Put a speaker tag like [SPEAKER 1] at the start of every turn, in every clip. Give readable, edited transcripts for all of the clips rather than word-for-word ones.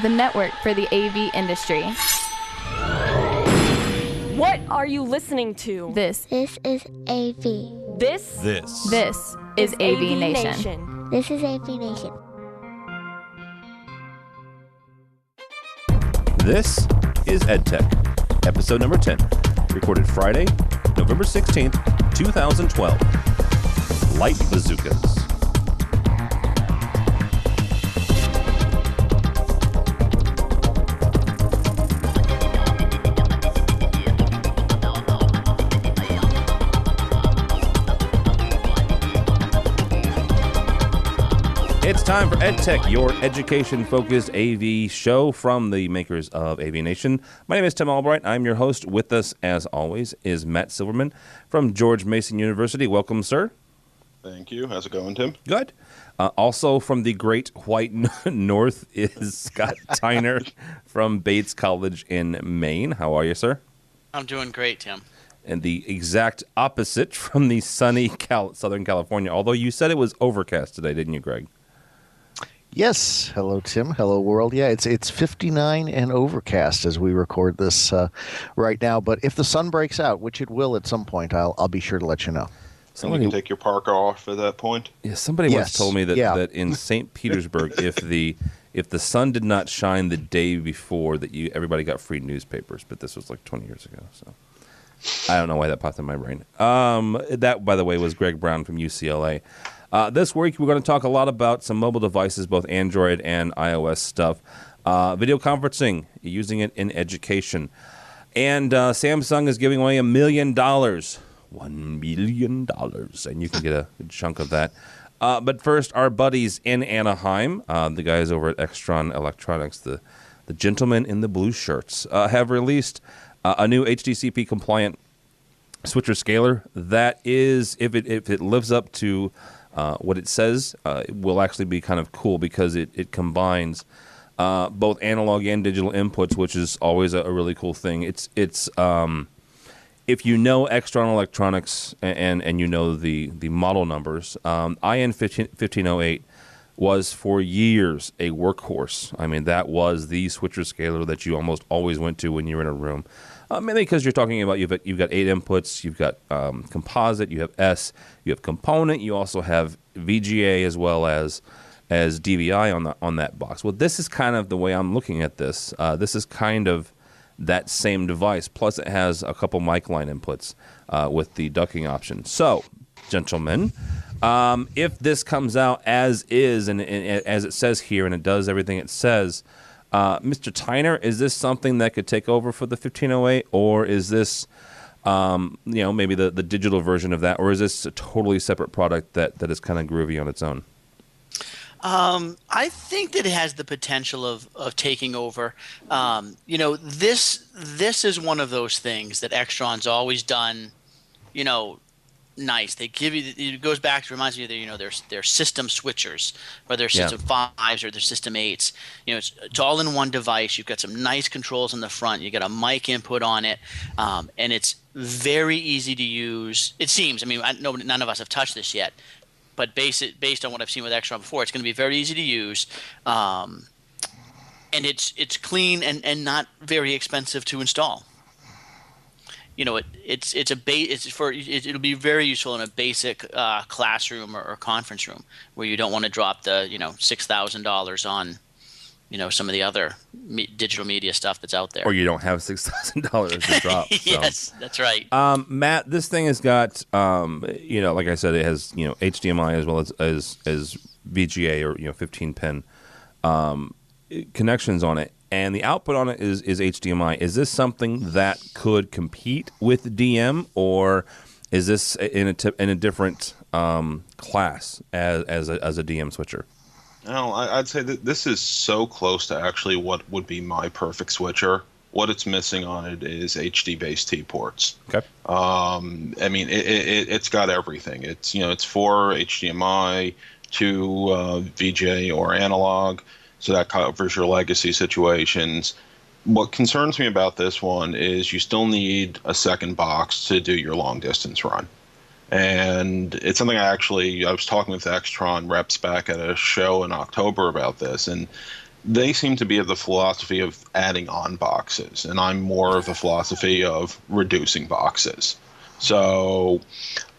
[SPEAKER 1] the network for the AV industry.
[SPEAKER 2] What are you listening to?
[SPEAKER 1] This
[SPEAKER 3] is AV.
[SPEAKER 2] This
[SPEAKER 1] is AVNation.
[SPEAKER 3] This is AVNation.
[SPEAKER 4] This is EDtech, episode number 10, recorded Friday, November 16th, 2012. Light Bazookas. It's time for EdTech, your education-focused AV show from the makers of AVNation. My name is Tim Albright. I'm your host. With us, as always, is Matt Silverman from George Mason University. Welcome, sir.
[SPEAKER 5] Thank you. How's it going, Tim?
[SPEAKER 4] Good. Also from the great white north is Scott Tyner from Bates College in Maine. How are you, sir?
[SPEAKER 6] I'm doing great, Tim.
[SPEAKER 4] And the exact opposite from the sunny Southern California, although you said it was overcast today, didn't you, Greg?
[SPEAKER 7] Yes. Hello, Tim. Hello, world. Yeah, it's 59 and overcast as we record this right now. But if the sun breaks out, which it will at some point, I'll be sure to let you know.
[SPEAKER 5] Somebody can take your parka off at that point.
[SPEAKER 4] Yeah, somebody once told me that in St. Petersburg, if the sun did not shine the day before, that everybody got free newspapers. But this was like 20 years ago, so I don't know why that popped in my brain. That, by the way, was Greg Brown from UCLA. This week, we're going to talk a lot about some mobile devices, both Android and iOS stuff. Video conferencing, using it in education. And Samsung is giving away $1 million. $1 million. And you can get a good chunk of that. But first, our buddies in Anaheim, the guys over at Extron Electronics, the gentlemen in the blue shirts, have released a new HDCP-compliant switcher scaler that is, if it lives up to what it says, it will actually be kind of cool because it combines both analog and digital inputs, which is always a really cool thing. It's if you know Extron Electronics and you know the model numbers, IN 1508 was for years a workhorse. I mean, that was the switcher scaler that you almost always went to when you were in a room. Mainly because you're talking about you've got 8 inputs, you've got composite, you have S, you have component, you also have VGA as well as DVI on that box. Well, this is kind of the way I'm looking at this. This is kind of that same device. Plus, it has a couple mic line inputs with the ducking option. So, gentlemen, if this comes out as is and as it says here, and it does everything it says, Mr. Tyner, is this something that could take over for the 1508, or is this, maybe the digital version of that, or is this a totally separate product that is kind of groovy on its own?
[SPEAKER 6] I think that it has the potential of taking over. This is one of those things that Extron's always done, nice. They give you. It goes back to reminds me of their system switchers, or their system 5s or their system 8s. It's all in one device. You've got some nice controls in the front. You got a mic input on it, and it's very easy to use. It seems. I mean, none of us have touched this yet, but based on what I've seen with Extron before, it's going to be very easy to use. And it's clean and not very expensive to install. It'll be very useful in a basic classroom or conference room where you don't want to drop the $6,000 on some of the other digital media stuff that's out there.
[SPEAKER 4] Or you don't have $6,000 to drop.
[SPEAKER 6] Yes,
[SPEAKER 4] so.
[SPEAKER 6] That's right.
[SPEAKER 4] Matt, this thing has got like I said, it has HDMI as well as VGA or 15-pin connections on it. And the output on it is HDMI. Is this something that could compete with DM, or is this in a different class as a DM switcher?
[SPEAKER 5] No, I'd say that this is so close to actually what would be my perfect switcher. What it's missing on it is HD-based T ports.
[SPEAKER 4] Okay.
[SPEAKER 5] It's got everything. It's for HDMI to VGA or analog. So that covers your legacy situations. What concerns me about this one is you still need a second box to do your long distance run. And it's something I was talking with Extron reps back at a show in October about this. And they seem to be of the philosophy of adding on boxes, and I'm more of the philosophy of reducing boxes. So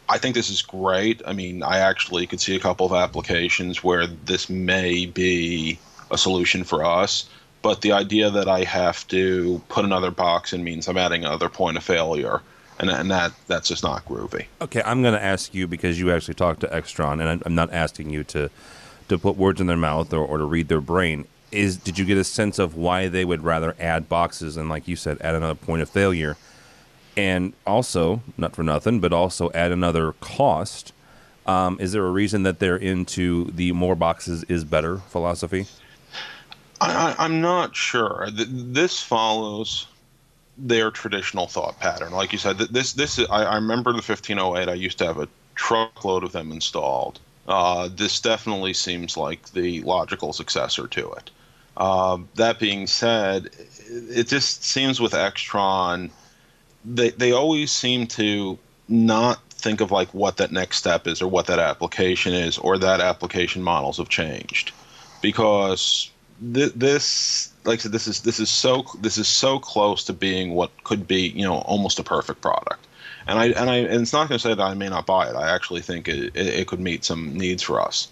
[SPEAKER 5] I think this is great. I mean, I actually could see a couple of applications where this may be a solution for us, but the idea that I have to put another box in means I'm adding another point of failure, and that's just not groovy.
[SPEAKER 4] Okay, I'm going to ask you, because you actually talked to Extron, and I'm not asking you to put words in their mouth or to read their brain. Did you get a sense of why they would rather add boxes and, like you said, add another point of failure? And also, not for nothing, but also add another cost. Is there a reason that they're into the more boxes is better philosophy?
[SPEAKER 5] I'm not sure. This follows their traditional thought pattern. Like you said, I remember the 1508. I used to have a truckload of them installed. This definitely seems like the logical successor to it. That being said, it just seems with Extron, they always seem to not think of like what that next step is or what that application is or that application models have changed, because this, like I said, this is so close to being what could be almost a perfect product. And it's not going to say that I may not buy it. I actually think it could meet some needs for us,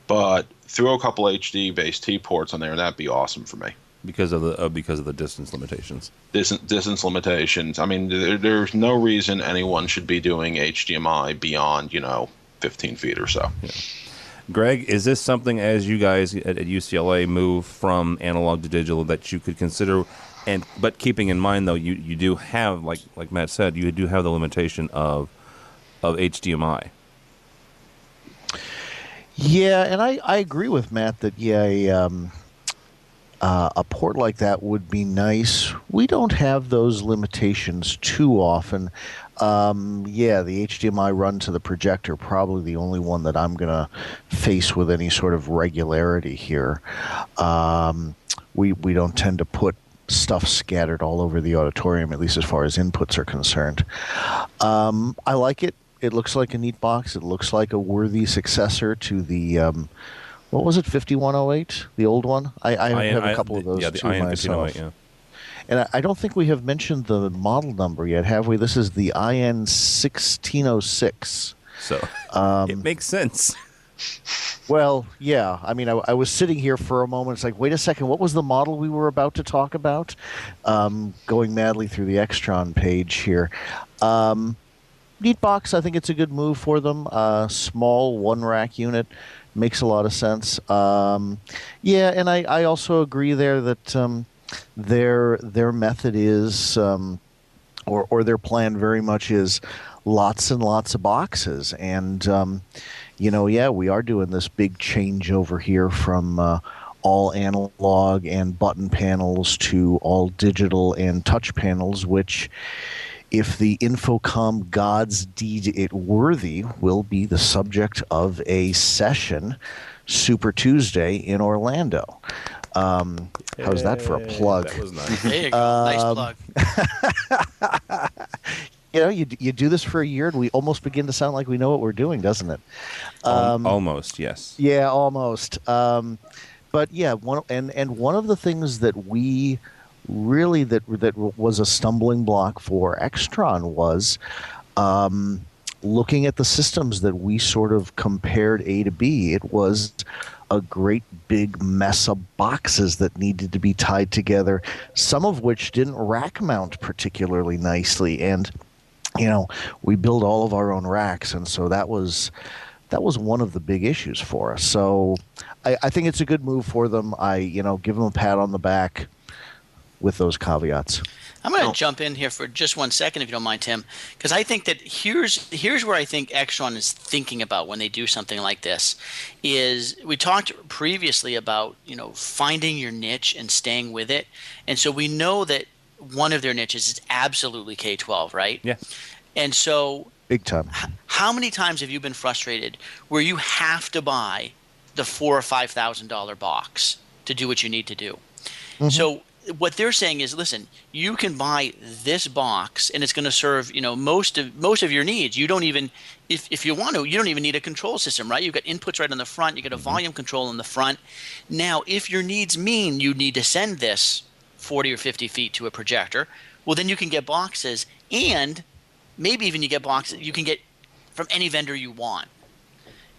[SPEAKER 5] but throw a couple HD based T ports on there, and that'd be awesome for me.
[SPEAKER 4] Because of the distance limitations.
[SPEAKER 5] Distance limitations. I mean, there's no reason anyone should be doing HDMI beyond 15 feet or so.
[SPEAKER 4] Yeah. Greg, is this something, as you guys at UCLA move from analog to digital, that you could consider? But keeping in mind, though, you do have, like Matt said, you do have the limitation of HDMI.
[SPEAKER 7] Yeah, and I agree with Matt that a port like that would be nice. We don't have those limitations too often. The HDMI run to the projector, probably the only one that I'm going to face with any sort of regularity here. We don't tend to put stuff scattered all over the auditorium, at least as far as inputs are concerned. I like it. It looks like a neat box. It looks like a worthy successor to the what was it, 5108, the old one? I have a couple of those
[SPEAKER 4] the
[SPEAKER 7] too
[SPEAKER 4] IN
[SPEAKER 7] myself.
[SPEAKER 4] 1508, yeah.
[SPEAKER 7] And I don't think we have mentioned the model number yet, have we? This is the IN 1606.
[SPEAKER 4] So it makes sense.
[SPEAKER 7] Well, yeah. I mean, I was sitting here for a moment. It's like, wait a second, what was the model we were about to talk about? Going madly through the Extron page here. Neat box. I think it's a good move for them. Small one-rack unit. Makes a lot of sense. And I also agree there that their method is, or their plan very much is lots and lots of boxes. And, we are doing this big change over here from all analog and button panels to all digital and touch panels, which, if the Infocom gods deed it worthy, will be the subject of a session Super Tuesday in Orlando. How's that for a plug?
[SPEAKER 4] That was nice.
[SPEAKER 6] There you go. Nice plug.
[SPEAKER 7] You do this for a year, and we almost begin to sound like we know what we're doing, doesn't it?
[SPEAKER 4] Almost, yes.
[SPEAKER 7] Yeah, almost. But yeah, one of the things that we really that was a stumbling block for Extron was looking at the systems that we sort of compared A to B. It was a great big mess of boxes that needed to be tied together, some of which didn't rack mount particularly nicely. And we build all of our own racks, and so that was one of the big issues for us. So I think it's a good move for them. I give them a pat on the back with those caveats.
[SPEAKER 6] I'm going to jump in here for just 1 second, if you don't mind, Tim, because I think that here's where I think Extron is thinking about when they do something like this. Is we talked previously about finding your niche and staying with it, and so we know that one of their niches is absolutely K-12, right?
[SPEAKER 4] Yeah.
[SPEAKER 6] And so,
[SPEAKER 7] big time.
[SPEAKER 6] How many times have you been frustrated where you have to buy the $4,000 or $5,000 box to do what you need to do? Mm-hmm. So what they're saying is, listen, you can buy this box and it's going to serve, most of your needs. You don't even, if you want to, you don't even need a control system, right? You've got inputs right on the front. You got a volume control on the front. Now, if your needs mean you need to send this 40 or 50 feet to a projector, well, then you can get boxes, and maybe even you get boxes you can get from any vendor you want.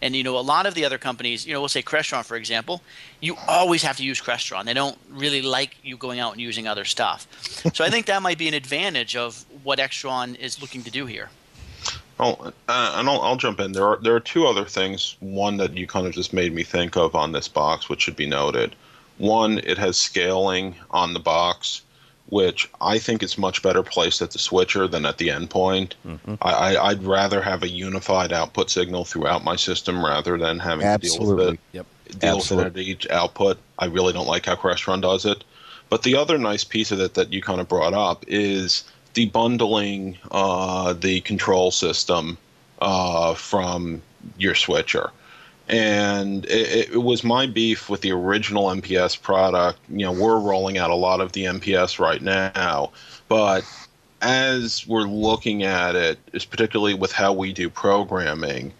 [SPEAKER 6] And, a lot of the other companies, we'll say Crestron, for example, you always have to use Crestron. They don't really like you going out and using other stuff. So I think that might be an advantage of what Extron is looking to do here.
[SPEAKER 5] Oh, and I'll jump in. There are two other things. One that you kind of just made me think of on this box, which should be noted. One, it has scaling on the box, which I think is much better placed at the switcher than at the endpoint. I'd rather have a unified output signal throughout my system rather than having to deal with it at each output. I really don't like how Crestron does it. But the other nice piece of it that you kind of brought up is debundling the control system from your switcher. And it was my beef with the original MPS product. We're rolling out a lot of the MPS right now, but as we're looking at it, is particularly with how we do programming,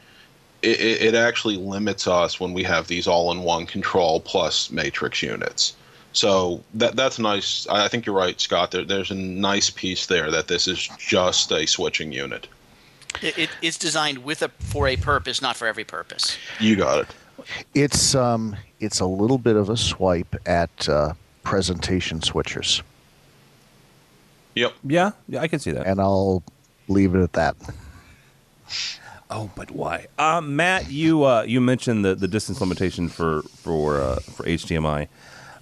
[SPEAKER 5] it actually limits us when we have these all-in-one control plus matrix units. So that's nice. I think you're right, Scott. There's a nice piece there that this is just a switching unit.
[SPEAKER 6] It's designed for a purpose, not for every purpose.
[SPEAKER 5] You got it.
[SPEAKER 7] It's a little bit of a swipe at presentation switchers.
[SPEAKER 5] Yep.
[SPEAKER 4] Yeah, I can see that.
[SPEAKER 7] And I'll leave it at that.
[SPEAKER 4] Oh, but why? Matt, you mentioned the distance limitation for HDMI,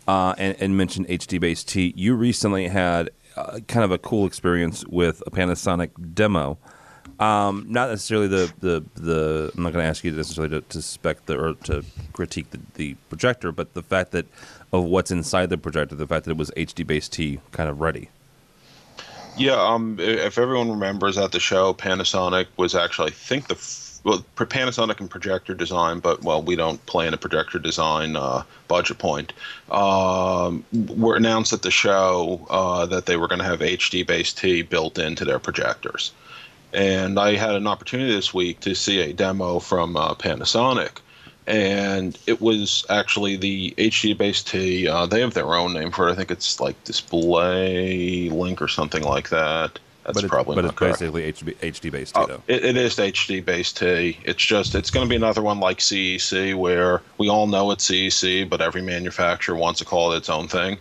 [SPEAKER 4] and mentioned HD-based-T. You recently had kind of a cool experience with a Panasonic demo. Not necessarily the I'm not going to ask you necessarily to spec or to critique the projector, but the fact that of what's inside the projector, the fact that it was HD-based-T kind of ready.
[SPEAKER 5] Yeah, if everyone remembers at the show, Panasonic was actually, I think, Panasonic and projector design, but, we don't play in a projector design budget point, were announced at the show that they were going to have HD-based-T built into their projectors. And I had an opportunity this week to see a demo from Panasonic, and it was actually the HD-based-T. They have their own name for it. I think it's like Display Link or something like that. That's probably not correct.
[SPEAKER 4] But it's basically HD-based-T, though.
[SPEAKER 5] It is HD-based-T. It's going to be another one like CEC, where we all know it's CEC, but every manufacturer wants to call it its own thing.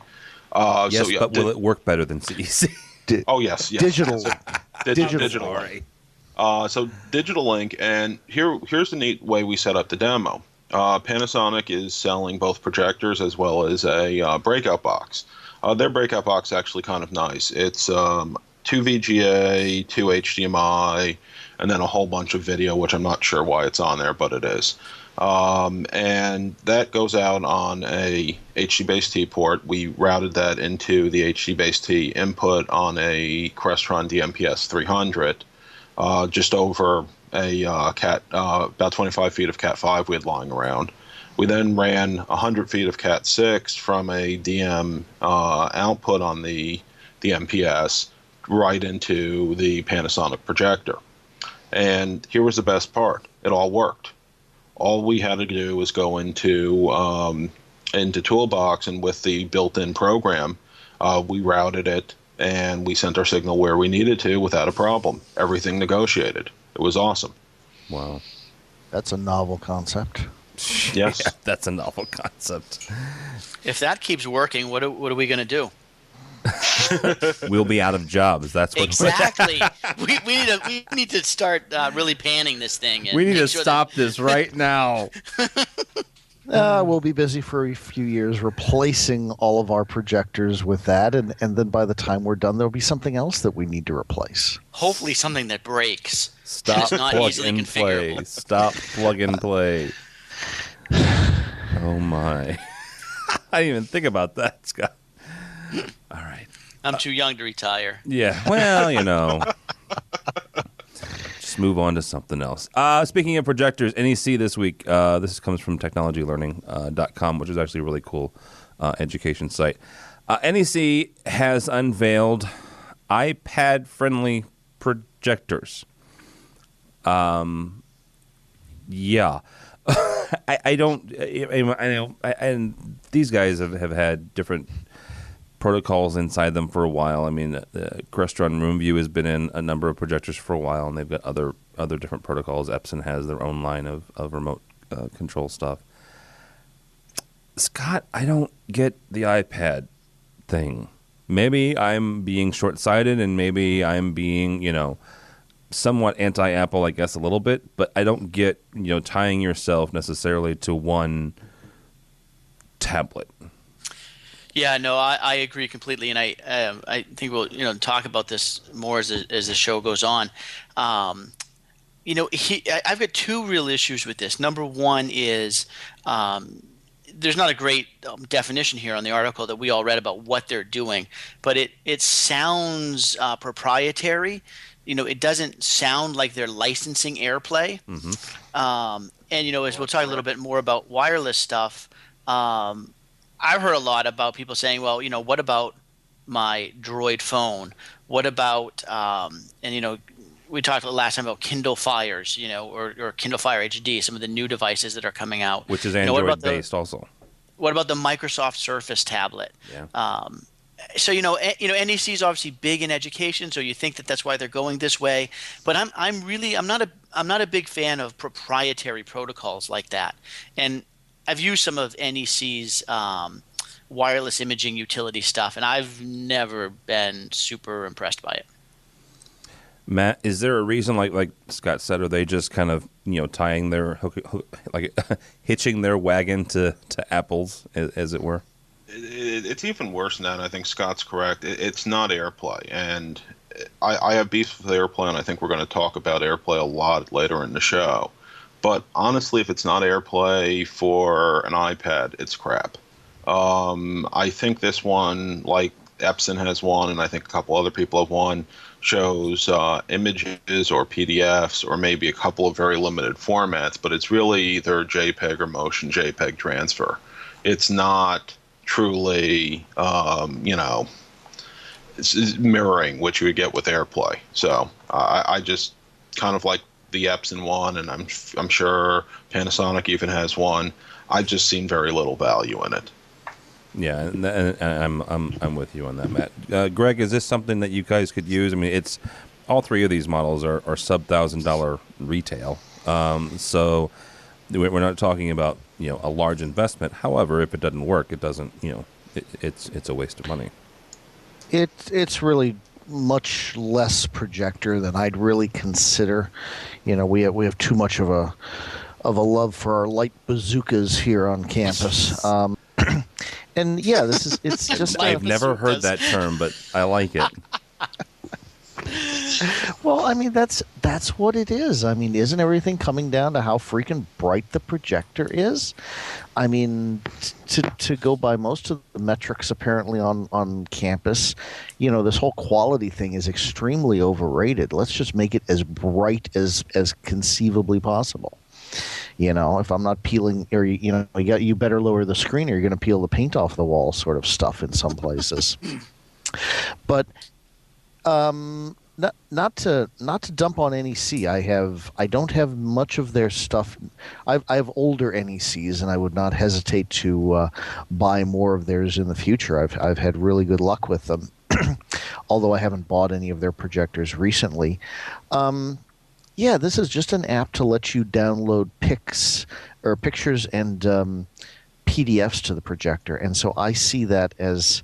[SPEAKER 4] Yes, but will it work better than CEC?
[SPEAKER 5] Yes.
[SPEAKER 7] Digital.
[SPEAKER 5] Digital. Right. So Digital Link, and here's the neat way we set up the demo. Panasonic is selling both projectors as well as a breakout box. Their breakout box is actually kind of nice. It's 2 VGA, 2 HDMI, and then a whole bunch of video, which I'm not sure why it's on there, but it is. And that goes out on a HD-based-T port. We routed that into the HD-based-T input on a Crestron DMPS 300, just over a about 25 feet of Cat 5 we had lying around. We then ran 100 feet of Cat 6 from a DM output on the MPS right into the Panasonic projector. And here was the best part. It all worked. All we had to do was go into Toolbox, and with the built-in program, we routed it, and we sent our signal where we needed to without a problem. Everything negotiated. It was awesome.
[SPEAKER 4] Wow.
[SPEAKER 7] That's a novel concept.
[SPEAKER 5] Yes.
[SPEAKER 4] Yeah, that's a novel concept.
[SPEAKER 6] If that keeps working, what are we going to do?
[SPEAKER 4] We'll be out of jobs. That's what
[SPEAKER 6] exactly. we need to start really panning this thing. And
[SPEAKER 4] we need to stop this right now.
[SPEAKER 7] We'll be busy for a few years replacing all of our projectors with that, and then by the time we're done, there'll be something else that we need to replace.
[SPEAKER 6] Hopefully something that breaks.
[SPEAKER 4] Stop plug and play. Stop plug and play. Oh my. I didn't even think about that, Scott. All right.
[SPEAKER 6] I'm too young to retire.
[SPEAKER 4] Yeah. Well, just move on to something else. Speaking of projectors, NEC this week, this comes from technologylearning.com, which is actually a really cool education site. NEC has unveiled iPad-friendly projectors. Yeah. I know, and these guys have had different protocols inside them for a while. I mean, the Crestron Room View has been in a number of projectors for a while, and they've got other different protocols. Epson has their own line of remote control stuff. Scott, I don't get the iPad thing. Maybe I'm being short-sighted, and maybe I'm being, somewhat anti-Apple, I guess, a little bit, but I don't get, tying yourself necessarily to one tablet.
[SPEAKER 6] Yeah, no, I agree completely, and I think we'll talk about this more as the show goes on. I've got two real issues with this. Number one is there's not a great definition here on the article that we all read about what they're doing, but it sounds proprietary. It doesn't sound like they're licensing AirPlay. Mm-hmm. And as we'll talk a little bit more about wireless stuff, I've heard a lot about people saying, well, what about my Droid phone? What about we talked last time about Kindle Fires, or Kindle Fire HD, some of the new devices that are coming out,
[SPEAKER 4] which is Android based also.
[SPEAKER 6] What about the Microsoft Surface tablet?
[SPEAKER 4] Yeah.
[SPEAKER 6] So NEC is obviously big in education, so you think that that's why they're going this way. But I'm not a big fan of proprietary protocols like that. And I've used some of NEC's wireless imaging utility stuff, and I've never been super impressed by it.
[SPEAKER 4] Matt, is there a reason, like Scott said, are they just kind of tying their hitching their wagon to Apple's, as it were?
[SPEAKER 5] It's even worse than that. I think Scott's correct. It's not AirPlay, and I have beef with AirPlay, and I think we're going to talk about AirPlay a lot later in the show. But honestly, if it's not AirPlay for an iPad, it's crap. I think this one, like Epson has one, and I think a couple other people have one, shows images or PDFs or maybe a couple of very limited formats, but it's really either JPEG or motion JPEG transfer. It's not truly, it's mirroring what you would get with AirPlay. So I just kind of like the Epson one, and I'm sure Panasonic even has one. I've just seen very little value in it.
[SPEAKER 4] Yeah, and I'm with you on that, Matt. Greg, is this something that you guys could use? I mean, it's all three of these models are sub $1,000 retail, so we're not talking about a large investment. However, if it doesn't work, it doesn't. It's a waste of money.
[SPEAKER 7] It's really much less projector than I'd really consider. We have too much of a love for our light bazookas here on campus. And yeah, it's just.
[SPEAKER 4] I've never heard that term, but I like it.
[SPEAKER 7] Well, I mean, that's what it is. I mean, isn't everything coming down to how freaking bright the projector is? I mean, to go by most of the metrics apparently on campus, this whole quality thing is extremely overrated. Let's just make it as bright as conceivably possible. If I'm not peeling, or you better lower the screen, or you're going to peel the paint off the wall, sort of stuff in some places. But not to dump on NEC. I don't have much of their stuff. I have older NECs, and I would not hesitate to buy more of theirs in the future. I've had really good luck with them, although I haven't bought any of their projectors recently. Yeah, this is just an app to let you download pictures and PDFs to the projector, and so I see that as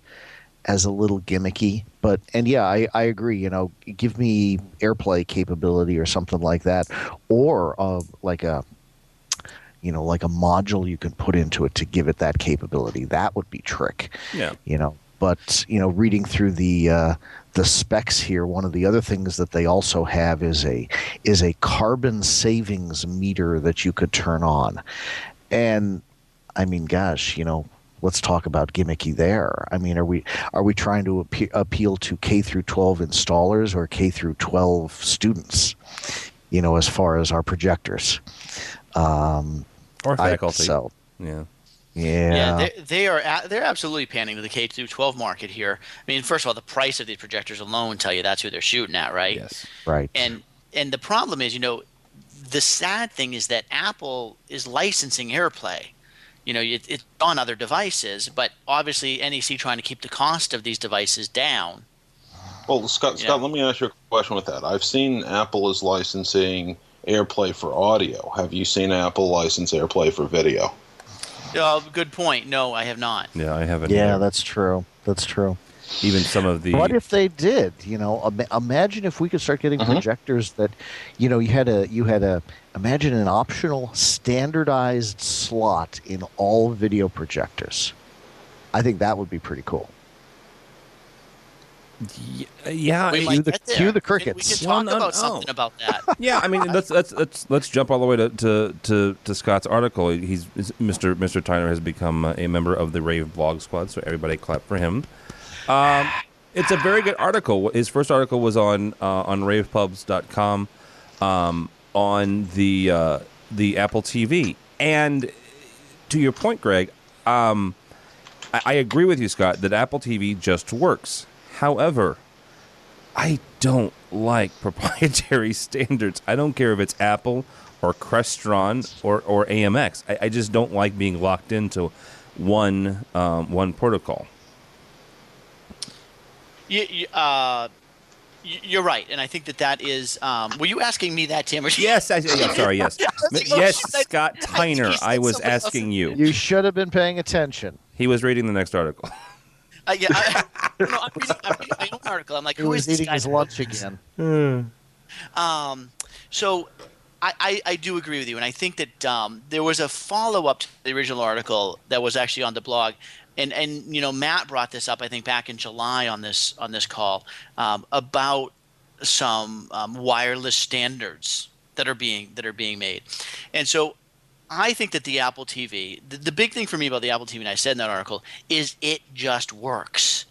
[SPEAKER 7] a little gimmicky. And yeah, I agree. Give me AirPlay capability or something like that, or like a module you can put into it to give it that capability. That would be trick.
[SPEAKER 4] Yeah.
[SPEAKER 7] But reading through the specs here, one of the other things that they also have is a carbon savings meter that you could turn on. And I mean, gosh, let's talk about gimmicky there. I mean, are we trying to appeal to K through 12 installers or K through 12 students? As far as our projectors,
[SPEAKER 4] or faculty.
[SPEAKER 7] So
[SPEAKER 4] yeah.
[SPEAKER 7] Yeah.
[SPEAKER 6] They're absolutely panning to the K through 12 market here. I mean, first of all, the price of these projectors alone tell you that's who they're shooting at, right?
[SPEAKER 4] Yes.
[SPEAKER 7] Right.
[SPEAKER 6] And the problem is, the sad thing is that Apple is licensing AirPlay. It's on other devices, but obviously NEC trying to keep the cost of these devices down.
[SPEAKER 5] Well, Scott, let me ask you a question with that. I've seen Apple is licensing AirPlay for audio. Have you seen Apple license AirPlay for video?
[SPEAKER 6] Good point. No, I have not.
[SPEAKER 4] Yeah, I haven't.
[SPEAKER 7] Yeah,
[SPEAKER 4] either.
[SPEAKER 7] that's true. That's true.
[SPEAKER 4] Even some of the.
[SPEAKER 7] What if they did? Imagine if we could start getting projectors that, you had a imagine an optional standardized slot in all video projectors. I think that would be pretty cool.
[SPEAKER 4] Yeah,
[SPEAKER 7] cue the crickets.
[SPEAKER 6] We can talk about something about that.
[SPEAKER 4] Yeah, I mean, let's jump all the way to Scott's article. Mr. Tyner has become a member of the Rave blog squad, so everybody clap for him. It's a very good article. His first article was on ravepubs.com on the Apple TV. And to your point, Greg, I agree with you, Scott, that Apple TV just works. However, I don't like proprietary standards. I don't care if it's Apple or Crestron or AMX. I just don't like being locked into one protocol.
[SPEAKER 6] You're right, and I think that is. Were you asking me that, Tim?
[SPEAKER 4] Yes, I'm sorry. Yes, yes, Scott Tyner. I was asking you.
[SPEAKER 7] You should have been paying attention.
[SPEAKER 4] He was reading the next article.
[SPEAKER 6] I'm reading my own article. I'm like, who is this guy?
[SPEAKER 7] He was eating his lunch again.
[SPEAKER 6] So I do agree with you, and I think that there was a follow-up to the original article that was actually on the blog, and Matt brought this up, I think, back in July on this call about some wireless standards that are being made, and so I think that the Apple TV, the big thing for me about the Apple TV, and I said in that article, is it just works.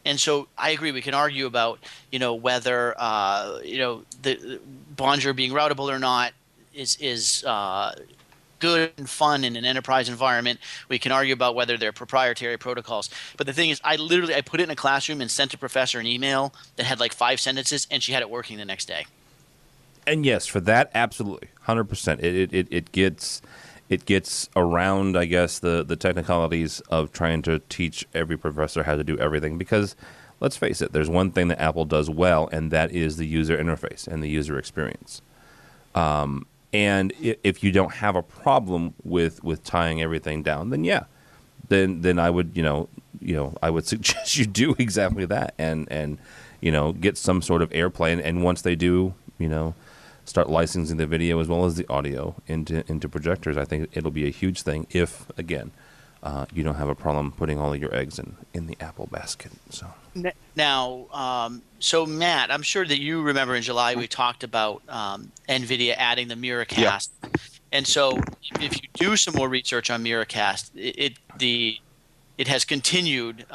[SPEAKER 6] And so I agree. We can argue about, whether, the Bonjour being routable or not is good and fun in an enterprise environment. We can argue about whether they're proprietary protocols. But the thing is, I put it in a classroom and sent a professor an email that had like 5 sentences, and she had it working the next day.
[SPEAKER 4] And yes, for that, absolutely, 100%. It gets around, I guess, the technicalities of trying to teach every professor how to do everything. Because, let's face it, there's one thing that Apple does well, and that is the user interface and the user experience. And if you don't have a problem with tying everything down, then yeah, then I would I would suggest you do exactly that, and get some sort of AirPlay. And once they do, start licensing the video as well as the audio into projectors, I think it'll be a huge thing if, again, you don't have a problem putting all of your eggs in the Apple basket. So
[SPEAKER 6] now, so Matt, I'm sure that you remember in July we talked about NVIDIA adding the Miracast. Yeah. And so if you do some more research on Miracast, it has continued.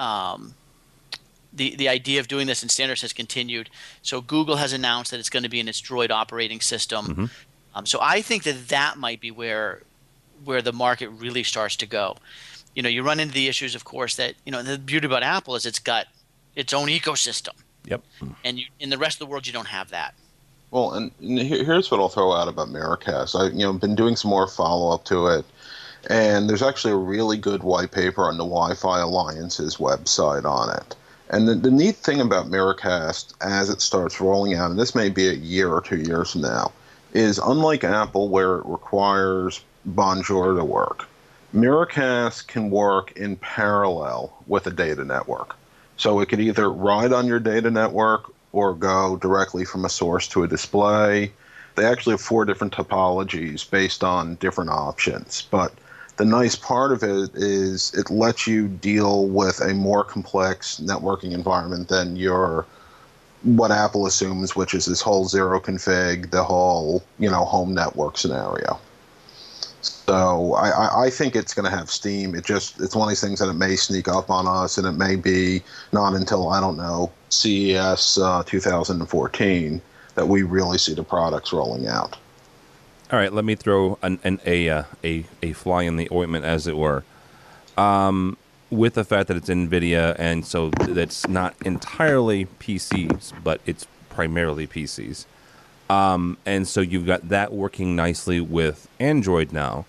[SPEAKER 6] The idea of doing this in standards has continued. So Google has announced that it's going to be in its Droid operating system. Mm-hmm. So I think that might be where the market really starts to go. You run into the issues, of course, that the beauty about Apple is it's got its own ecosystem.
[SPEAKER 4] Yep.
[SPEAKER 6] And in the rest of the world, you don't have that.
[SPEAKER 5] Well, and here's what I'll throw out about Miracast. I've been doing some more follow-up to it, and there's actually a really good white paper on the Wi-Fi Alliance's website on it. And the neat thing about Miracast as it starts rolling out, and this may be a year or 2 years from now, is unlike Apple where it requires Bonjour to work, Miracast can work in parallel with a data network. So it could either ride on your data network or go directly from a source to a display. They actually have 4 different topologies based on different options. But the nice part of it is it lets you deal with a more complex networking environment than what Apple assumes, which is this whole zero config, the whole home network scenario. So I think it's going to have steam. It's one of these things that it may sneak up on us, and it may be not until, I don't know, CES 2014 that we really see the products rolling out.
[SPEAKER 4] All right, let me throw a fly in the ointment, as it were. with the fact that it's NVIDIA, and so that's not entirely PCs, but it's primarily PCs. And so you've got that working nicely with Android now.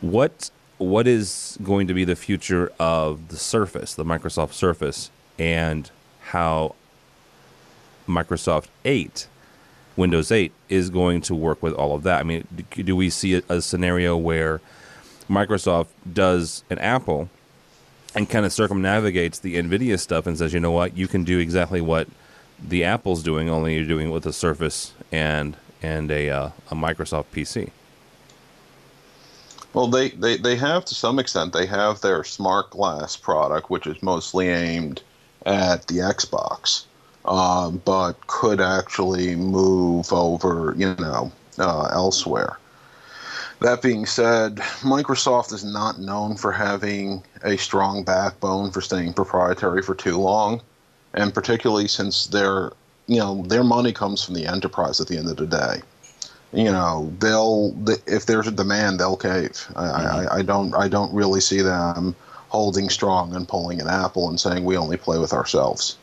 [SPEAKER 4] What is going to be the future of the Surface, the Microsoft Surface, and how Microsoft 8, Windows 8, is going to work with all of that? I mean, do we see a scenario where Microsoft does an Apple and kind of circumnavigates the NVIDIA stuff and says, you know what, you can do exactly what the Apple's doing, only you're doing it with a Surface and a Microsoft PC?
[SPEAKER 5] Well, they have, to some extent, they have their smart glass product, which is mostly aimed at the Xbox, but could actually move over, elsewhere. That being said, Microsoft is not known for having a strong backbone for staying proprietary for too long, and particularly since their money comes from the enterprise at the end of the day. If there's a demand, they'll cave. I don't really see them holding strong and pulling an Apple and saying we only play with ourselves.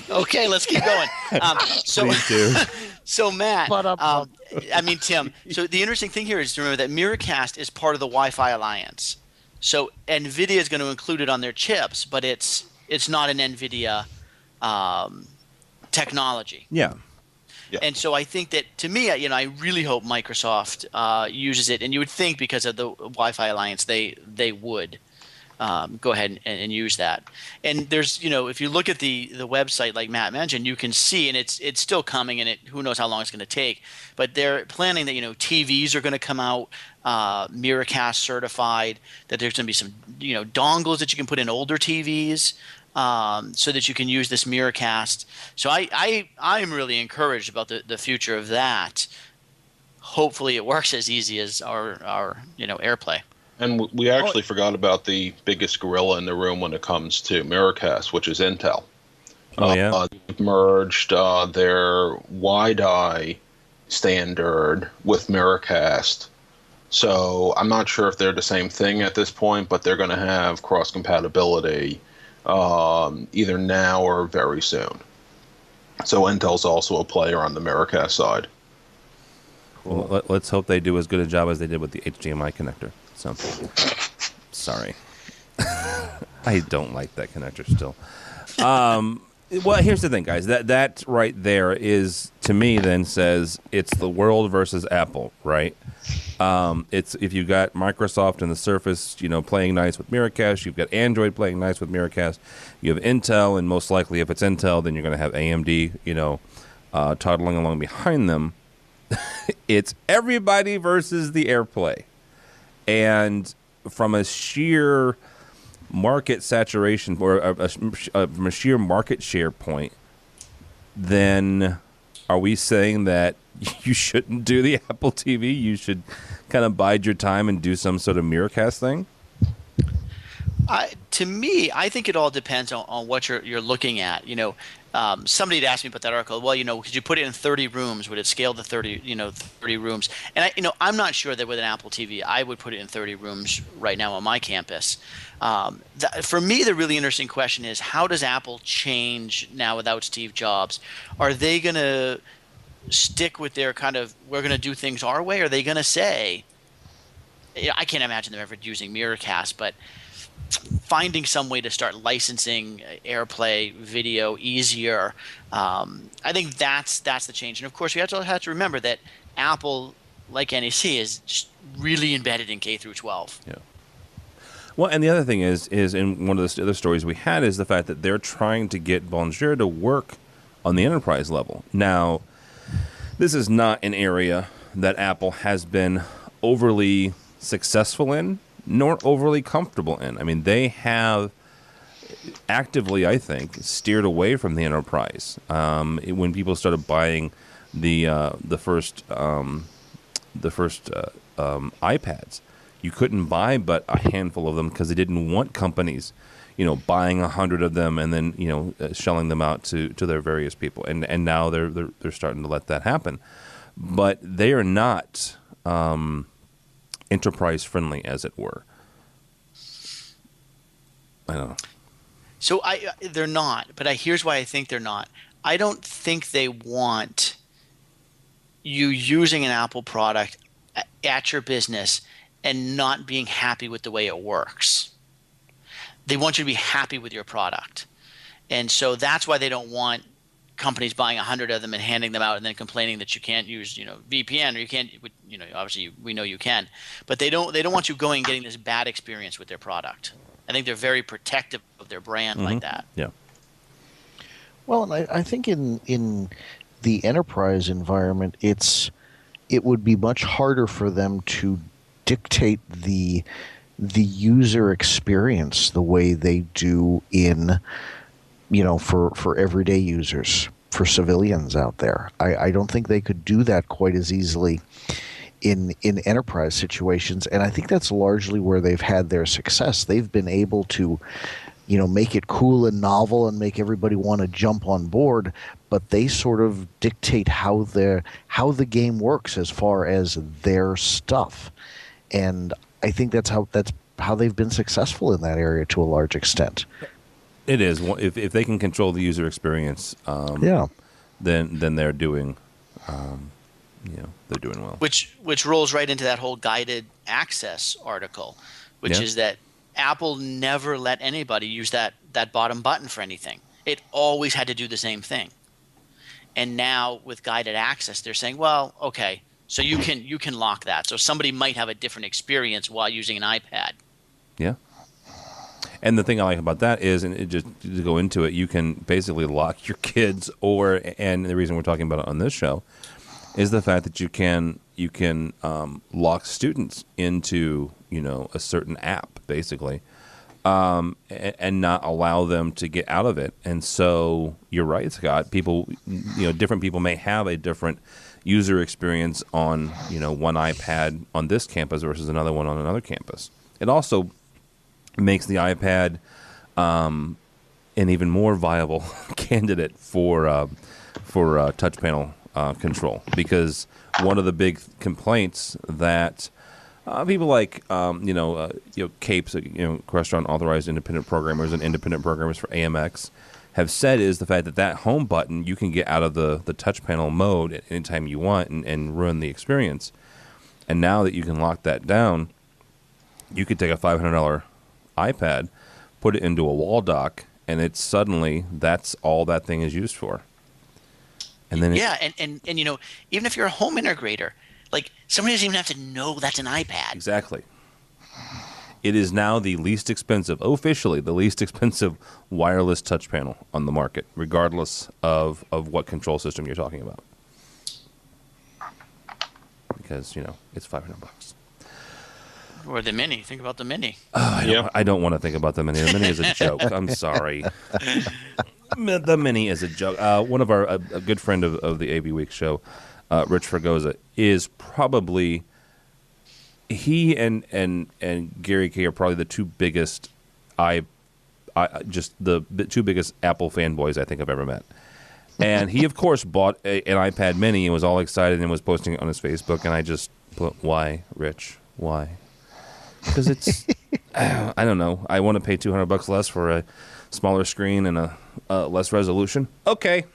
[SPEAKER 6] Okay, let's keep going. So Matt, Tim. So the interesting thing here is to remember that Miracast is part of the Wi-Fi Alliance. So NVIDIA is going to include it on their chips, but it's not an NVIDIA technology.
[SPEAKER 4] Yeah.
[SPEAKER 5] Yeah.
[SPEAKER 6] And so I think that, to me, I really hope Microsoft uses it. And you would think because of the Wi-Fi Alliance, they would go ahead and use that. And there's, if you look at the website, like Matt mentioned, you can see, and it's still coming, and who knows how long it's going to take. But they're planning that, TVs are going to come out Miracast certified, that there's going to be some, dongles that you can put in older TVs. So that you can use this Miracast. So I'm really encouraged about the future of that. Hopefully it works as easy as our AirPlay.
[SPEAKER 5] And we actually forgot about the biggest gorilla in the room when it comes to Miracast, which is Intel. They've merged their wide-eye standard with Miracast. So I'm not sure if they're the same thing at this point, but they're going to have cross-compatibility either now or very soon. So Intel's also a player on the Miracast side.
[SPEAKER 4] Well, let's hope they do as good a job as they did with the HDMI connector. So, sorry. I don't like that connector still. Well, here's the thing, guys. That right there is, to me, then says it's the world versus Apple, right? It's if you've got Microsoft and the Surface, playing nice with Miracast. You've got Android playing nice with Miracast. You have Intel, and most likely, if it's Intel, then you're going to have AMD, toddling along behind them. It's everybody versus the AirPlay, and from a sheer market saturation or from a sheer market share point, then are we saying that you shouldn't do the Apple TV? You should kind of bide your time and do some sort of Miracast thing?
[SPEAKER 6] To me, I think it all depends on what you're looking at. Somebody had asked me about that article. Well, could you put it in 30 rooms? Would it scale to 30 rooms? And I'm not sure that with an Apple TV, I would put it in 30 rooms right now on my campus. For me, the really interesting question is, how does Apple change now without Steve Jobs? Are they going to stick with their kind of, we're going to do things our way? Are they going to say, I can't imagine them ever using Miracast, but finding some way to start licensing AirPlay video easier. I think that's the change. And of course, we have to remember that Apple, like NEC, is just really embedded in K through 12.
[SPEAKER 4] Yeah. Well, and the other thing is in one of the other stories we had is the fact that they're trying to get Bonjour to work on the enterprise level. Now, this is not an area that Apple has been overly successful in, nor overly comfortable in. I mean, they have actively, I think, steered away from the enterprise. When people started buying the first iPads, you couldn't buy but a handful of them because they didn't want companies, buying 100 of them and then shelling them out to their various people. And now they're starting to let that happen, but they are not enterprise friendly, as it were. I don't know.
[SPEAKER 6] So they're not, but here's why I think they're not. I don't think they want you using an Apple product at your business and not being happy with the way it works. They want you to be happy with your product. And so that's why they don't want companies buying 100 of them and handing them out and then complaining that you can't use, VPN, or you can't, obviously we know you can, but they don't want you going and getting this bad experience with their product. I think they're very protective of their brand like that.
[SPEAKER 4] Yeah.
[SPEAKER 7] Well, and I think in the enterprise environment, it would be much harder for them to dictate the user experience the way they do in, for everyday users, for civilians out there. I don't think they could do that quite as easily in enterprise situations, and I think that's largely where they've had their success. They've been able to, make it cool and novel and make everybody want to jump on board, but they sort of dictate how the game works as far as their stuff. And I think that's how they've been successful in that area to a large extent.
[SPEAKER 4] It is. If they can control the user experience, then they're doing they're doing well.
[SPEAKER 6] Which rolls right into that whole guided access article, which is that Apple never let anybody use that bottom button for anything. It always had to do the same thing. And now with guided access, they're saying, well, okay, so you can lock that. So somebody might have a different experience while using an iPad.
[SPEAKER 4] Yeah. And the thing I like about that is, and just to go into it, you can basically lock your kids, and the reason we're talking about it on this show is the fact that you can lock students into a certain app basically, and not allow them to get out of it. And so you're right, Scott. People, different people may have a different user experience on one iPad on this campus versus another one on another campus. It also makes the iPad an even more viable candidate for touch panel control, because one of the big complaints that people like CAPES, restaurant authorized independent programmers and independent programmers for AMX have said is the fact that home button you can get out of the touch panel mode at any time you want and ruin the experience. And now that you can lock that down, you could take a $500 iPad, put it into a wall dock, and it's suddenly that's all that thing is used for. And then
[SPEAKER 6] and even if you're a home integrator, like somebody doesn't even have to know that's an iPad.
[SPEAKER 4] Exactly. It is now the least expensive, officially the least expensive wireless touch panel on the market, regardless of what control system you're talking about. Because, it's $500.
[SPEAKER 6] Or the Mini. Think about the Mini.
[SPEAKER 4] I don't want to think about the Mini. The Mini is a joke. I'm sorry. The Mini is a joke. One of a good friend of the AV Week show, Rich Fregosa, is probably, he and Gary Kay are probably the two biggest the two biggest Apple fanboys I think I've ever met. And he, of course, bought an iPad Mini and was all excited and was posting it on his Facebook. And I just put, why, Rich? Why? Because it's, I don't know. I want to pay $200 less for a smaller screen and a less resolution. Okay.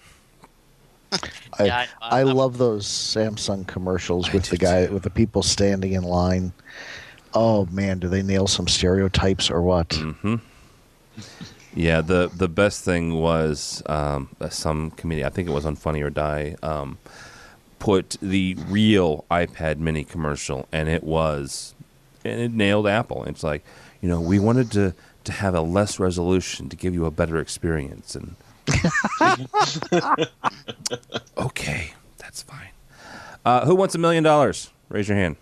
[SPEAKER 7] I love those Samsung commercials with the people standing in line. Oh man, do they nail some stereotypes or what?
[SPEAKER 4] Mm-hmm. Yeah, the best thing was some comedian, I think it was on Funny or Die, put the real iPad Mini commercial, and it nailed Apple. It's like, we wanted to have a less resolution to give you a better experience, and okay, that's fine. Who wants $1 million? Raise your hand.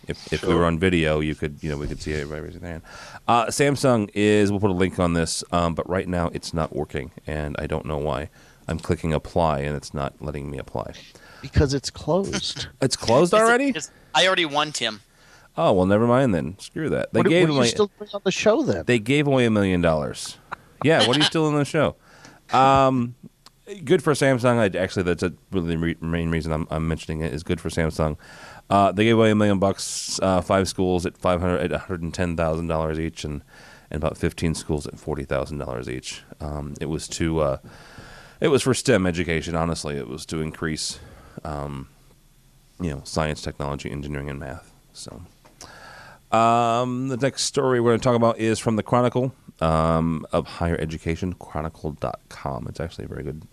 [SPEAKER 4] If we were on video, we could see everybody raising their hand. Samsung we'll put a link on this, but right now it's not working, and I don't know why. I'm clicking apply, and it's not letting me apply.
[SPEAKER 7] Because it's closed.
[SPEAKER 4] It's closed already?
[SPEAKER 6] I already won, Tim.
[SPEAKER 4] Oh, well, never mind then. Screw that.
[SPEAKER 7] What are you still doing on the show then?
[SPEAKER 4] They gave away $1 million. Yeah, what are you still on the show? Good for Samsung. That's really the main reason I'm mentioning it is good for Samsung. They gave away $1 million, 5 schools at $110,000 each, and and about 15 schools at $40,000 each. It was to it was for STEM education. Honestly, it was to increase science, technology, engineering, and math. So the next story we're going to talk about is from the Chronicle of Higher Education, chronicle.com. It's actually a very good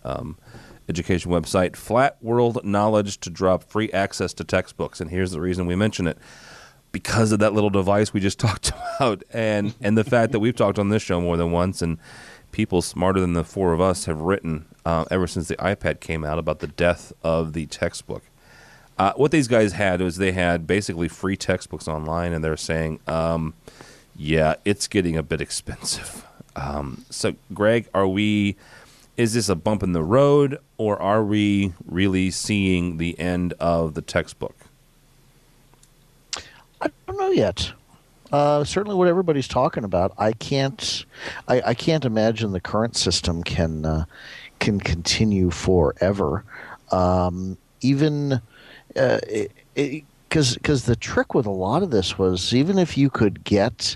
[SPEAKER 4] education website. Flat World Knowledge to drop free access to textbooks. And here's the reason we mention it. Because of that little device we just talked about, and the fact that we've talked on this show more than once, and people smarter than the four of us have written ever since the iPad came out about the death of the textbook. What these guys had was they had basically free textbooks online, and they're saying, yeah, it's getting a bit expensive. So, Greg, is this a bump in the road, or are we really seeing the end of the textbook?
[SPEAKER 7] I don't know yet. Certainly, what everybody's talking about, I can't imagine the current system can continue forever. Even because the trick with a lot of this was, even if you could get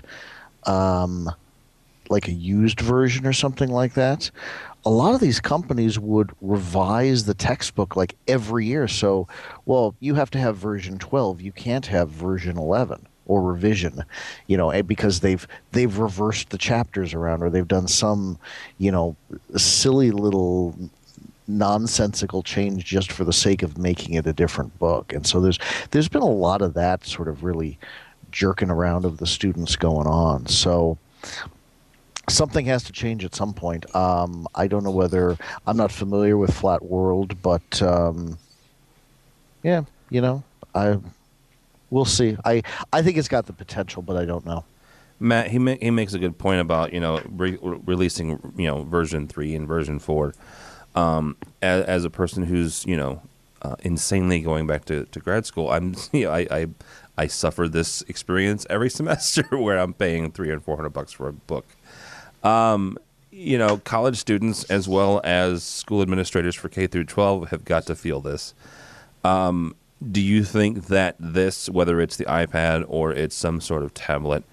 [SPEAKER 7] like a used version or something like that, a lot of these companies would revise the textbook like every year. So, well, you have to have version 12. You can't have version 11 or revision, because they've reversed the chapters around, or they've done some, silly little nonsensical change just for the sake of making it a different book. And so there's been a lot of that sort of really jerking around of the students going on. So something has to change at some point. I don't know whether, I'm not familiar with Flat World, but we'll see. I think it's got the potential, but I don't know.
[SPEAKER 4] Matt, he makes a good point about releasing version 3 and version 4. As a person who's insanely going back to grad school, I suffer this experience every semester where I'm paying $300 and $400 for a book. College students as well as school administrators for K through 12 have got to feel this. Do you think that this, whether it's the iPad or it's some sort of tablet,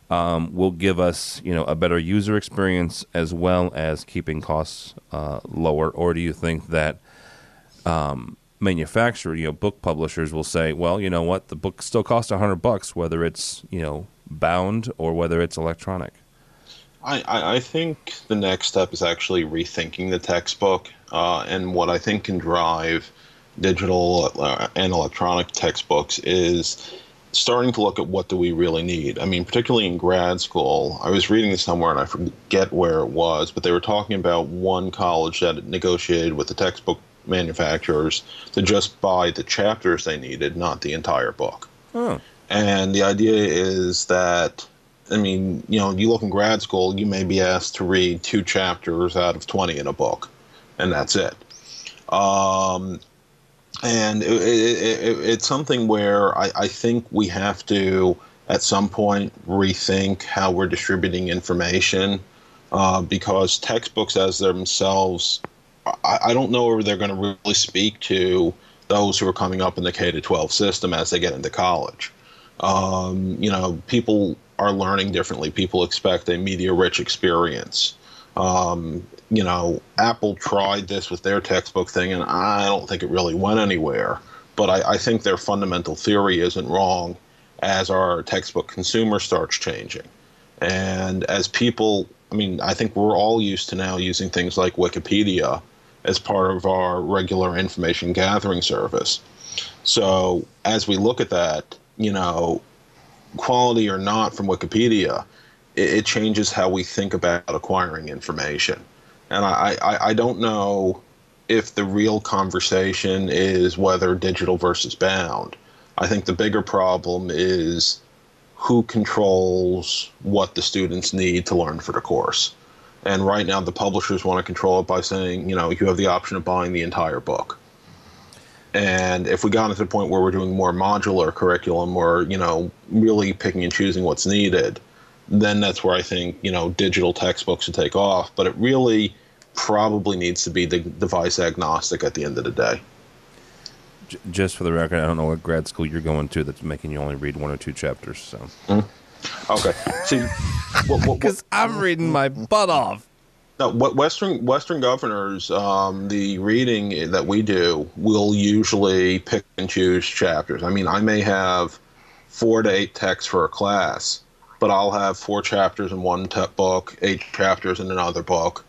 [SPEAKER 4] will give us, a better user experience as well as keeping costs lower? Or do you think that manufacturer, book publishers will say, well, you know what, the book still costs $100, whether it's, bound or whether it's electronic?
[SPEAKER 5] I think the next step is actually rethinking the textbook, and what I think can drive digital and electronic textbooks is starting to look at what do we really need. I mean, particularly in grad school, I was reading this somewhere and I forget where it was, but they were talking about one college that had negotiated with the textbook manufacturers to just buy the chapters they needed, not the entire book. Oh. And the idea is that, I mean, you look in grad school, you may be asked to read 2 chapters out of 20 in a book, and that's it. And it's something where I think we have to, at some point, rethink how we're distributing information, because textbooks as themselves, I don't know if they're going to really speak to those who are coming up in the K-12 system as they get into college. People are learning differently. People expect a media-rich experience. Apple tried this with their textbook thing, and I don't think it really went anywhere. But I think their fundamental theory isn't wrong as our textbook consumer starts changing. And as people, I think we're all used to now using things like Wikipedia as part of our regular information gathering service. So as we look at that, quality or not from Wikipedia, it changes how we think about acquiring information. And I don't know if the real conversation is whether digital versus bound. I think the bigger problem is who controls what the students need to learn for the course. And right now the publishers want to control it by saying, you have the option of buying the entire book. And if we got to the point where we're doing more modular curriculum or, really picking and choosing what's needed, then that's where I think, digital textbooks should take off. But it really probably needs to be the device agnostic at the end of the day.
[SPEAKER 4] Just for the record, I don't know what grad school you're going to that's making you only read 1 or 2 chapters. So
[SPEAKER 5] Okay. See,
[SPEAKER 4] Because I'm reading my butt off.
[SPEAKER 5] no, what Western governors, the reading that we do will usually pick and choose chapters. I mean, I may have 4 to 8 texts for a class, but I'll have 4 chapters in one book, 8 chapters in another book,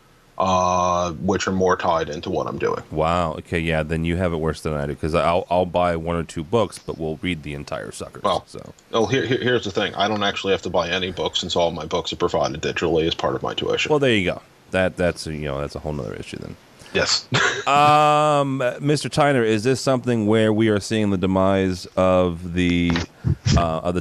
[SPEAKER 5] which are more tied into what I'm doing.
[SPEAKER 4] Wow. Okay. Yeah. Then you have it worse than I do, because I'll buy 1 or 2 books, but we'll read the entire sucker.
[SPEAKER 5] Well,
[SPEAKER 4] so
[SPEAKER 5] here's the thing. I don't actually have to buy any books, since all my books are provided digitally as part of my tuition.
[SPEAKER 4] well, there you go. That's a whole nother issue then.
[SPEAKER 5] Yes.
[SPEAKER 4] Mr. Tyner, is this something where we are seeing the demise of the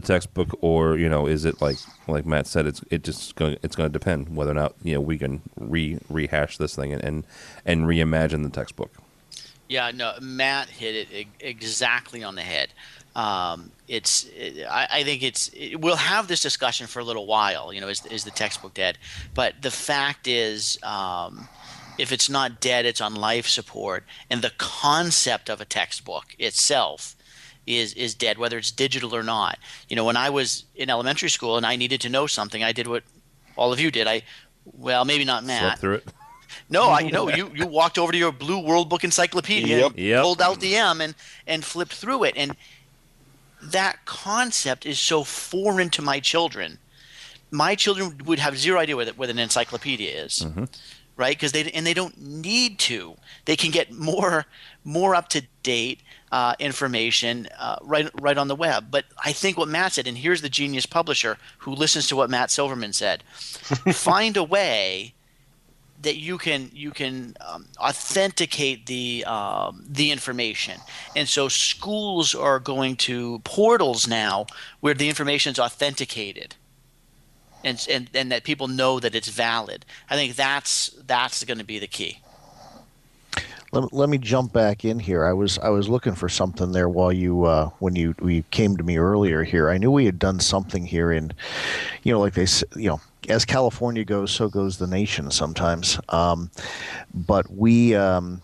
[SPEAKER 4] textbook, or is it like Matt said, it's going to depend whether or not we can rehash this thing and reimagine the textbook.
[SPEAKER 6] Yeah, no, Matt hit it exactly on the head. I think we'll have this discussion for a little while. Is the textbook dead? But the fact is, if it's not dead, it's on life support, and the concept of a textbook itself is dead, whether it's digital or not. When I was in elementary school and I needed to know something, I did what all of you did. Maybe not Matt.
[SPEAKER 4] Slept through it.
[SPEAKER 6] No, you walked over to your Blue World Book Encyclopedia,
[SPEAKER 4] Yep.
[SPEAKER 6] pulled out the M and flipped through it, and that concept is so foreign to my children. My children would have zero idea what an encyclopedia is. Mm-hmm. Right, because they don't need to. They can get more up to date information right on the web. But I think what Matt said, and here's the genius publisher who listens to what Matt Silverman said: find a way that you can authenticate the information. And so schools are going to portals now where the information is authenticated. And that people know that it's valid. I think that's going to be the key.
[SPEAKER 7] Let me jump back in here. I was looking for something there while when you came to me earlier here. I knew we had done something here in, like they as California goes, so goes the nation sometimes. But we can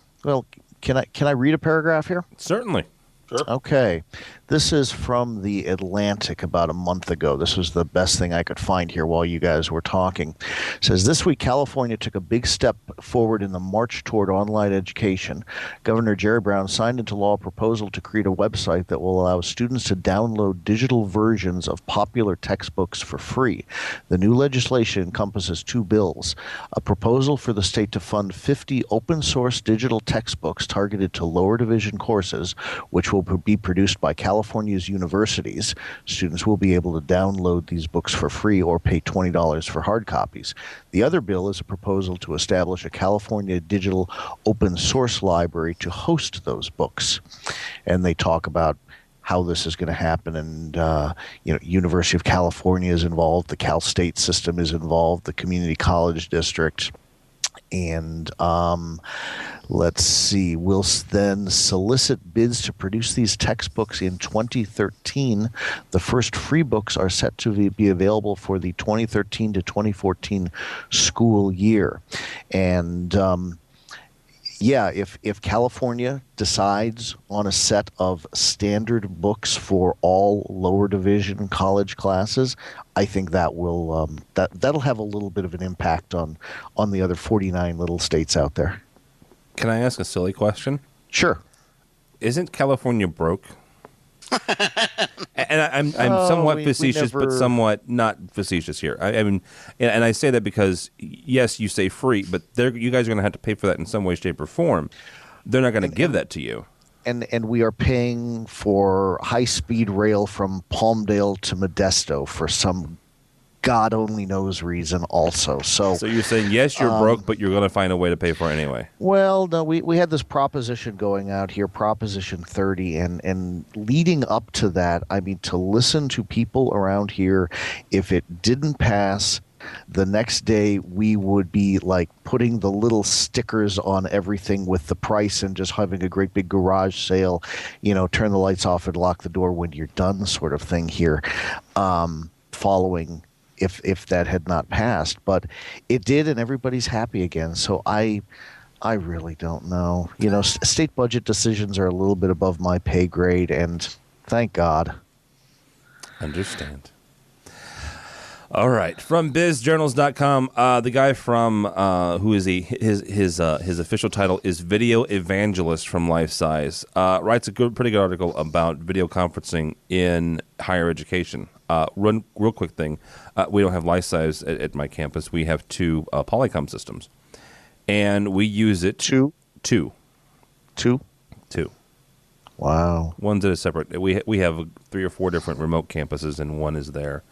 [SPEAKER 7] I read a paragraph here?
[SPEAKER 4] Certainly.
[SPEAKER 5] Sure.
[SPEAKER 7] Okay. This is from the Atlantic about a month ago. This was the best thing I could find here while you guys were talking. It says, this week, California took a big step forward in the march toward online education. Governor Jerry Brown signed into law a proposal to create a website that will allow students to download digital versions of popular textbooks for free. The new legislation encompasses 2 bills: a proposal for the state to fund 50 open-source digital textbooks targeted to lower division courses, which will be produced by California's universities. Students will be able to download these books for free or pay $20 for hard copies. The other bill is a proposal to establish a California digital open source library to host those books. And they talk about how this is going to happen, and University of California is involved, the Cal State system is involved, the community college district. And let's see, we'll then solicit bids to produce these textbooks in 2013. The first free books are set to be available for the 2013 to 2014 school year. And if California decides on a set of standard books for all lower division college classes, I think that will that'll have a little bit of an impact on the other 49 little states out there.
[SPEAKER 4] Can I ask a silly question?
[SPEAKER 7] Sure.
[SPEAKER 4] Isn't California broke? And I'm somewhat facetious, but somewhat not facetious here. I mean, and I say that because, yes, you say free, but you guys are going to have to pay for that in some way, shape, or form. They're not going to give that to you.
[SPEAKER 7] And we are paying for high-speed rail from Palmdale to Modesto for some God only knows reason also. So
[SPEAKER 4] you're saying, yes, you're broke, but you're going to find a way to pay for it anyway.
[SPEAKER 7] Well, no, we had this proposition going out here, Proposition 30, and leading up to that, I mean, to listen to people around here, if it didn't pass, the next day we would be like putting the little stickers on everything with the price and just having a great big garage sale, turn the lights off and lock the door when you're done sort of thing here, following if that had not passed. But it did, and everybody's happy again. So I really don't know. State budget decisions are a little bit above my pay grade, and thank God.
[SPEAKER 4] Understand. All right, from bizjournals.com, the guy from who is his official title is Video Evangelist from Life Size, writes a pretty good article about video conferencing in higher education. Real quick thing, we don't have Life Size at my campus. We have two Polycom systems, and we use it
[SPEAKER 7] Two. Wow.
[SPEAKER 4] One's at a separate. We have 3 or 4 different remote campuses, and one is there.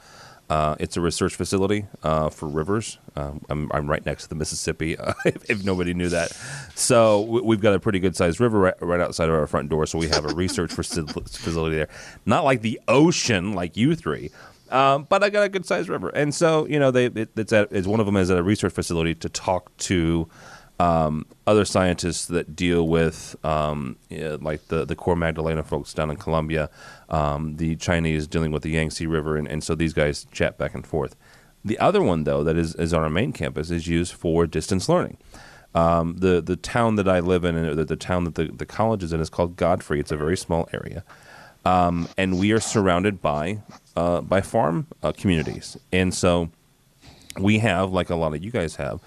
[SPEAKER 4] It's a research facility for rivers. I'm right next to the Mississippi, if nobody knew that. So we've got a pretty good-sized river right outside of our front door, so we have a research facility there. Not like the ocean, like you three, but I got a good-sized river. And so, it's one of them is at a research facility to talk to other scientists that deal with like the Core Magdalena folks down in Colombia, the Chinese dealing with the Yangtze River, and so these guys chat back and forth. The other one, though, that is on our main campus is used for distance learning. The town that I live in, and the town that the college is in, is called Godfrey. It's a very small area, and we are surrounded by farm communities, and so we have, like a lot of you guys have,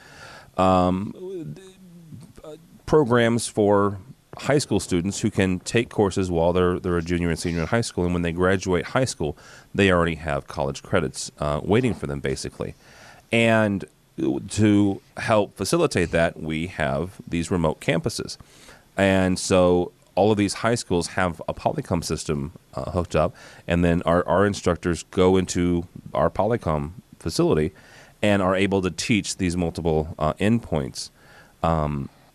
[SPEAKER 4] programs for high school students who can take courses while they're a junior and senior in high school, and when they graduate high school, they already have college credits waiting for them, basically. And to help facilitate that, we have these remote campuses. And so all of these high schools have a Polycom system hooked up, and then our instructors go into our Polycom facility and are able to teach these multiple endpoints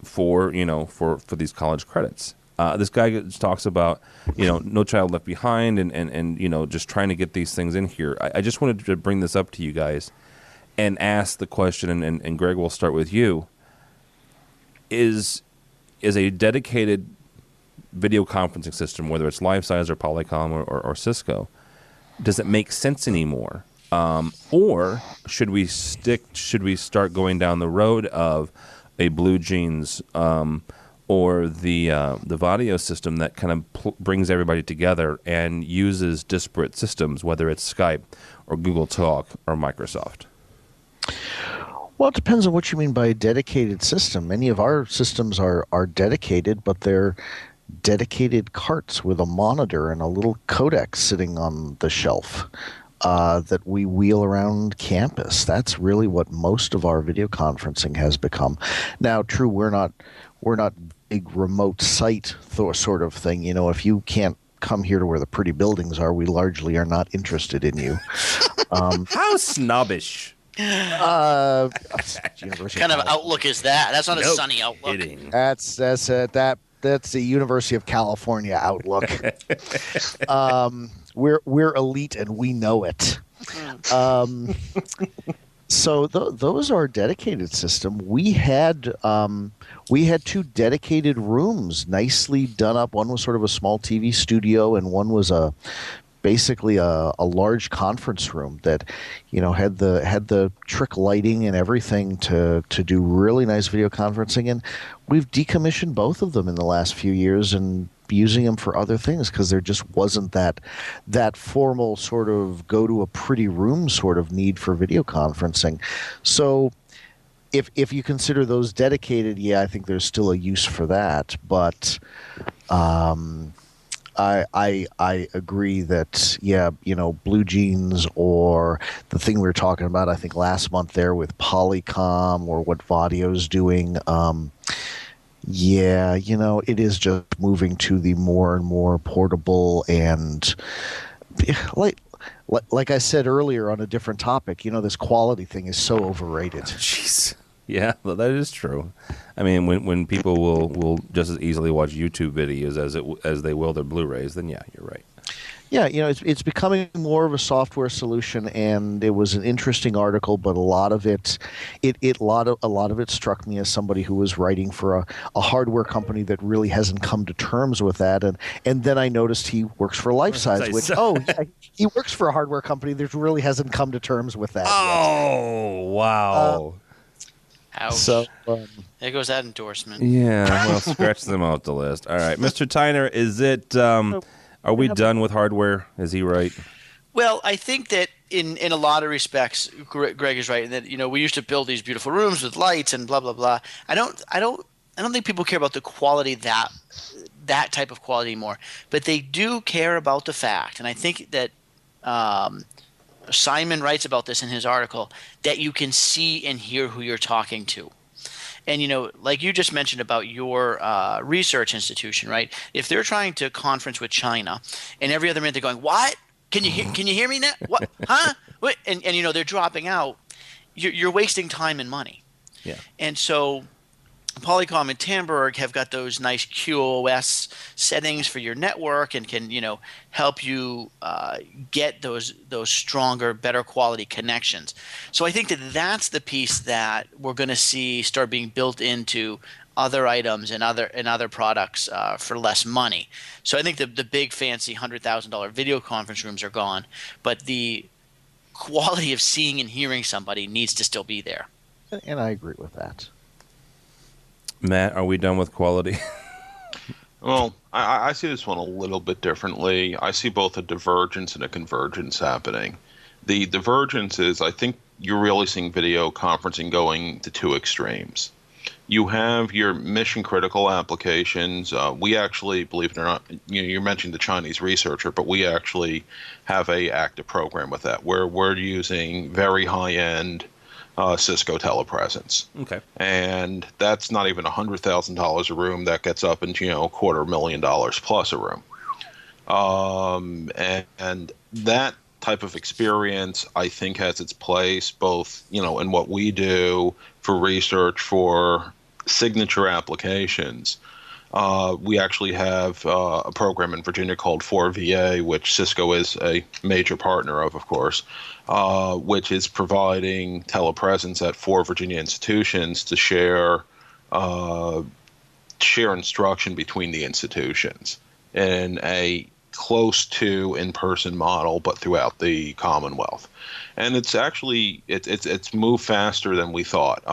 [SPEAKER 4] for these college credits. This guy talks about, No Child Left Behind and just trying to get these things in here. I just wanted to bring this up to you guys and ask the question, and Greg, we'll start with you. Is a dedicated video conferencing system, whether it's LiveSize or Polycom or Cisco, does it make sense anymore? Or should we start going down the road of a Blue Jeans or the Vadio system that kind of brings everybody together and uses disparate systems, whether it's Skype or Google Talk or Microsoft?
[SPEAKER 7] Well, it depends on what you mean by a dedicated system. Many of our systems are dedicated, but they're dedicated carts with a monitor and a little codec sitting on the shelf that we wheel around campus. That's really what most of our video conferencing has become. Now, true, we're not big remote site sort of thing. If you can't come here to where the pretty buildings are, we largely are not interested in you.
[SPEAKER 4] How snobbish.
[SPEAKER 6] What kind of outlook is that? That's not a sunny outlook.
[SPEAKER 4] Kidding.
[SPEAKER 7] That's the University of California outlook. We're elite and we know it. So those are a dedicated system. We had 2 dedicated rooms, nicely done up. One was sort of a small TV studio, and one was basically a large conference room that had the trick lighting and everything to do really nice video conferencing. And we've decommissioned both of them in the last few years and using them for other things because there just wasn't that formal sort of go to a pretty room sort of need for video conferencing. So if you consider those dedicated, I think there's still a use for that, but I agree that, Blue Jeans or the thing we were talking about, I think last month there with Polycom or what Vadio's doing, it is just moving to the more and more portable and like I said earlier on a different topic, this quality thing is so overrated.
[SPEAKER 4] Jeez. Yeah, that is true. I mean, when people will just as easily watch YouTube videos as they will their Blu-rays, then yeah, you're right.
[SPEAKER 7] Yeah, it's becoming more of a software solution, and it was an interesting article, but a lot of it struck me as somebody who was writing for a hardware company that really hasn't come to terms with that, and then I noticed he works for LifeSize, which he works for a hardware company that really hasn't come to terms with that.
[SPEAKER 4] Oh,
[SPEAKER 7] yet.
[SPEAKER 4] Wow.
[SPEAKER 6] Ouch.
[SPEAKER 7] So
[SPEAKER 6] there goes that endorsement.
[SPEAKER 4] Yeah, well, scratch them off the list. All right, Mr. Tyner, is it? Are we done with hardware? Is he right?
[SPEAKER 6] Well, I think that in a lot of respects, Greg is right in that, you know, we used to build these beautiful rooms with lights and blah blah blah. I don't think people care about the quality, that type of quality anymore, but they do care about the fact, and I think that Simon writes about this in his article, that you can see and hear who you're talking to. And, you know, like you just mentioned about your research institution, right? If they're trying to conference with China and every other minute they're going, what? Can you hear me now? What? Huh? What? And you know, they're dropping out. You're wasting time and money.
[SPEAKER 4] Yeah.
[SPEAKER 6] And so Polycom and Tamberg have got those nice QoS settings for your network and can, you know, help you get those stronger, better quality connections. So I think that that's the piece that we're going to see start being built into other items and other products for less money. So I think the big fancy $100,000 video conference rooms are gone, but the quality of seeing and hearing somebody needs to still be there.
[SPEAKER 7] And I agree with that.
[SPEAKER 4] Matt, are we done with quality?
[SPEAKER 5] Well, I see this one a little bit differently. I see both a divergence and a convergence happening. The divergence is, I think you're really seeing video conferencing going to two extremes. You have your mission critical applications. We actually, believe it or not, you mentioned the Chinese researcher, but we actually have a active program with that where we're using very high end Cisco telepresence.
[SPEAKER 4] Okay.
[SPEAKER 5] And that's not even $100,000 a room. That gets up into, you know, $250,000 plus a room. And that type of experience, I think, has its place both, you know, in what we do for research for signature applications. We actually have a program in Virginia called 4VA, which Cisco is a major partner of course, which is providing telepresence at 4 Virginia institutions to share instruction between the institutions in a close to in-person model, but throughout the Commonwealth. And it's actually it's moved faster than we thought.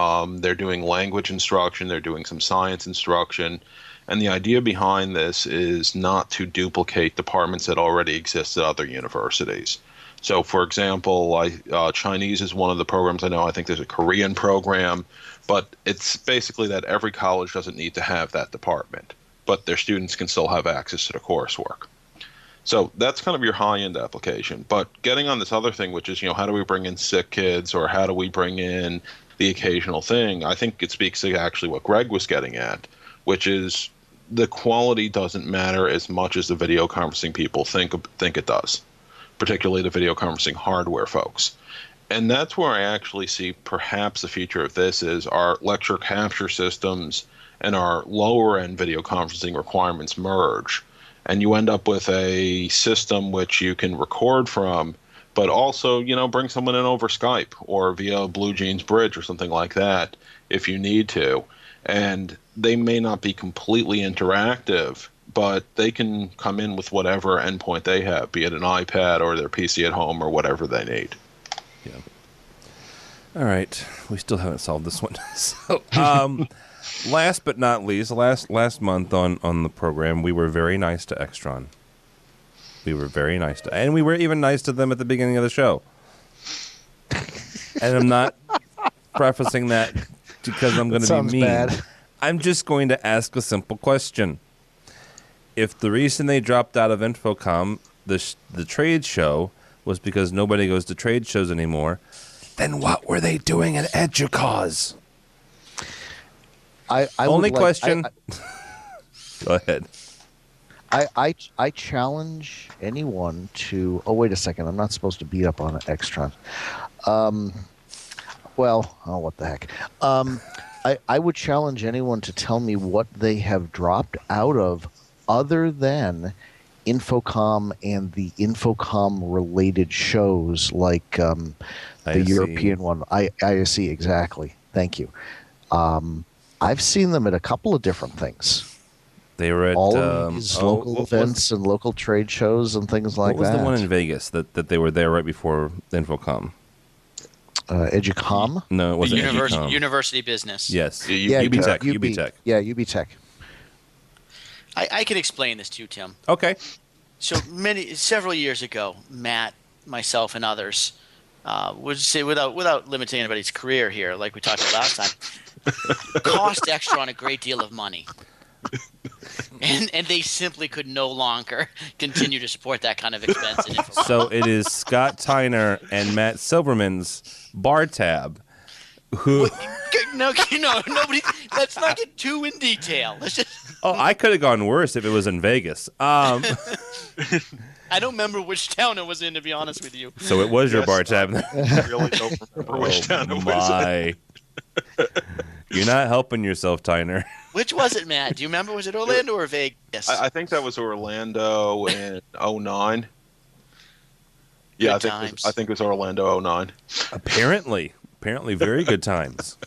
[SPEAKER 5] They're doing language instruction, they're doing some science instruction. And the idea behind this is not to duplicate departments that already exist at other universities. So, for example, Chinese is one of the programs I know. I think there's a Korean program, but it's basically that every college doesn't need to have that department, but their students can still have access to the coursework. So that's kind of your high-end application. But getting on this other thing, which is, you know, how do we bring in sick kids or how do we bring in the occasional thing? I think it speaks to actually what Greg was getting at, which is the quality doesn't matter as much as the video conferencing people think it does, particularly the video conferencing hardware folks. And that's where I actually see perhaps the future of this is our lecture capture systems and our lower-end video conferencing requirements merge. And you end up with a system which you can record from, but also, you know, bring someone in over Skype or via Blue Jeans Bridge or something like that if you need to. And they may not be completely interactive, but they can come in with whatever endpoint they have, be it an iPad or their PC at home or whatever they need.
[SPEAKER 4] Yeah. All right. We still haven't solved this one. So, last but not least, last month on the program, we were very nice to Extron. We were very nice to, and we were even nice to them at the beginning of the show. And I'm not prefacing that because I'm going to be mean. Bad. I'm just going to ask a simple question. If the reason they dropped out of Infocom, the trade show, was because nobody goes to trade shows anymore, then what were they doing at Educause? Only question. Go ahead.
[SPEAKER 7] I challenge anyone to. Oh, wait a second. I'm not supposed to beat up on Extron. What the heck? I would challenge anyone to tell me what they have dropped out of other than Infocom and the Infocom-related shows like the
[SPEAKER 4] ISE.
[SPEAKER 7] European one. ISE, exactly. Thank you. I've seen them at a couple of different things.
[SPEAKER 4] They were at
[SPEAKER 7] all of these local events and local trade shows and things like that.
[SPEAKER 4] What was the one in Vegas that they were there right before Infocom?
[SPEAKER 7] EduCom?
[SPEAKER 4] No, it wasn't EduCom.
[SPEAKER 6] University Business.
[SPEAKER 4] Yes.
[SPEAKER 5] UBTech.
[SPEAKER 4] UBTech.
[SPEAKER 7] Yeah, UBTech.
[SPEAKER 6] I can explain this to you, Tim.
[SPEAKER 4] Okay.
[SPEAKER 6] So several years ago, Matt, myself, and others We'll just say without limiting anybody's career here, like we talked about last time, cost Extron a great deal of money. And they simply could no longer continue to support that kind of expense.
[SPEAKER 4] So it is Scott Tyner and Matt Silverman's bar tab. Who?
[SPEAKER 6] No, nobody. Let's not get too in detail. Let's just.
[SPEAKER 4] Oh, I could have gone worse if it was in Vegas.
[SPEAKER 6] I don't remember which town it was in, to be honest with you.
[SPEAKER 4] So it was your bar tab.
[SPEAKER 5] I really don't remember which town it was in.
[SPEAKER 4] You're not helping yourself, Tyner.
[SPEAKER 6] Which was it, Matt? Do you remember? Was it Orlando or Vegas?
[SPEAKER 5] I think that was Orlando in 2009. Yeah, I think it was Orlando 2009.
[SPEAKER 4] Apparently very good times.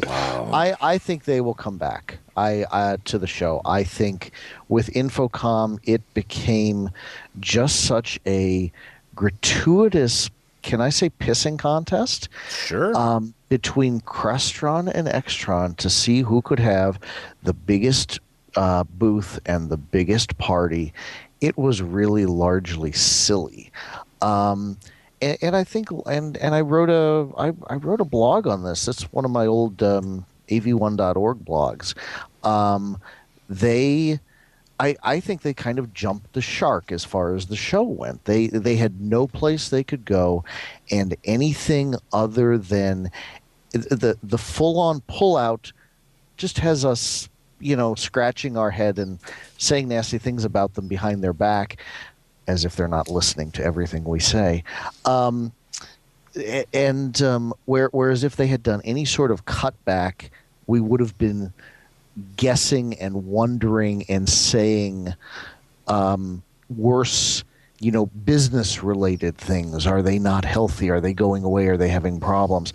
[SPEAKER 4] Wow.
[SPEAKER 7] I think they will come back. To the show. I think with Infocom, it became just such a gratuitous, can I say, pissing contest?
[SPEAKER 4] Sure.
[SPEAKER 7] Between Crestron and Extron to see who could have the biggest booth and the biggest party. It was really largely silly. And I think, and I wrote a blog on this. It's one of my old av1.org blogs. I think they kind of jumped the shark as far as the show went. They had no place they could go, and anything other than the full-on pullout just has us, scratching our head and saying nasty things about them behind their back, as if they're not listening to everything we say. Whereas if they had done any sort of cutback, we would have been guessing and wondering and saying worse, business-related things. Are they not healthy? Are they going away? Are they having problems?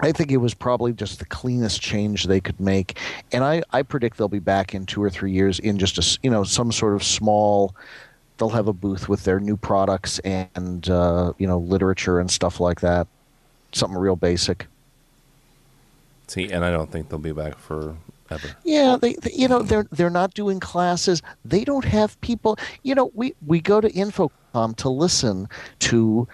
[SPEAKER 7] I think it was probably just the cleanest change they could make, and I predict they'll be back in 2 or 3 years in just some sort of small. They'll have a booth with their new products and literature and stuff like that. Something real basic.
[SPEAKER 4] See, and I don't think they'll be back forever.
[SPEAKER 7] Yeah, they're not doing classes. They don't have people. We go to Infocom to listen to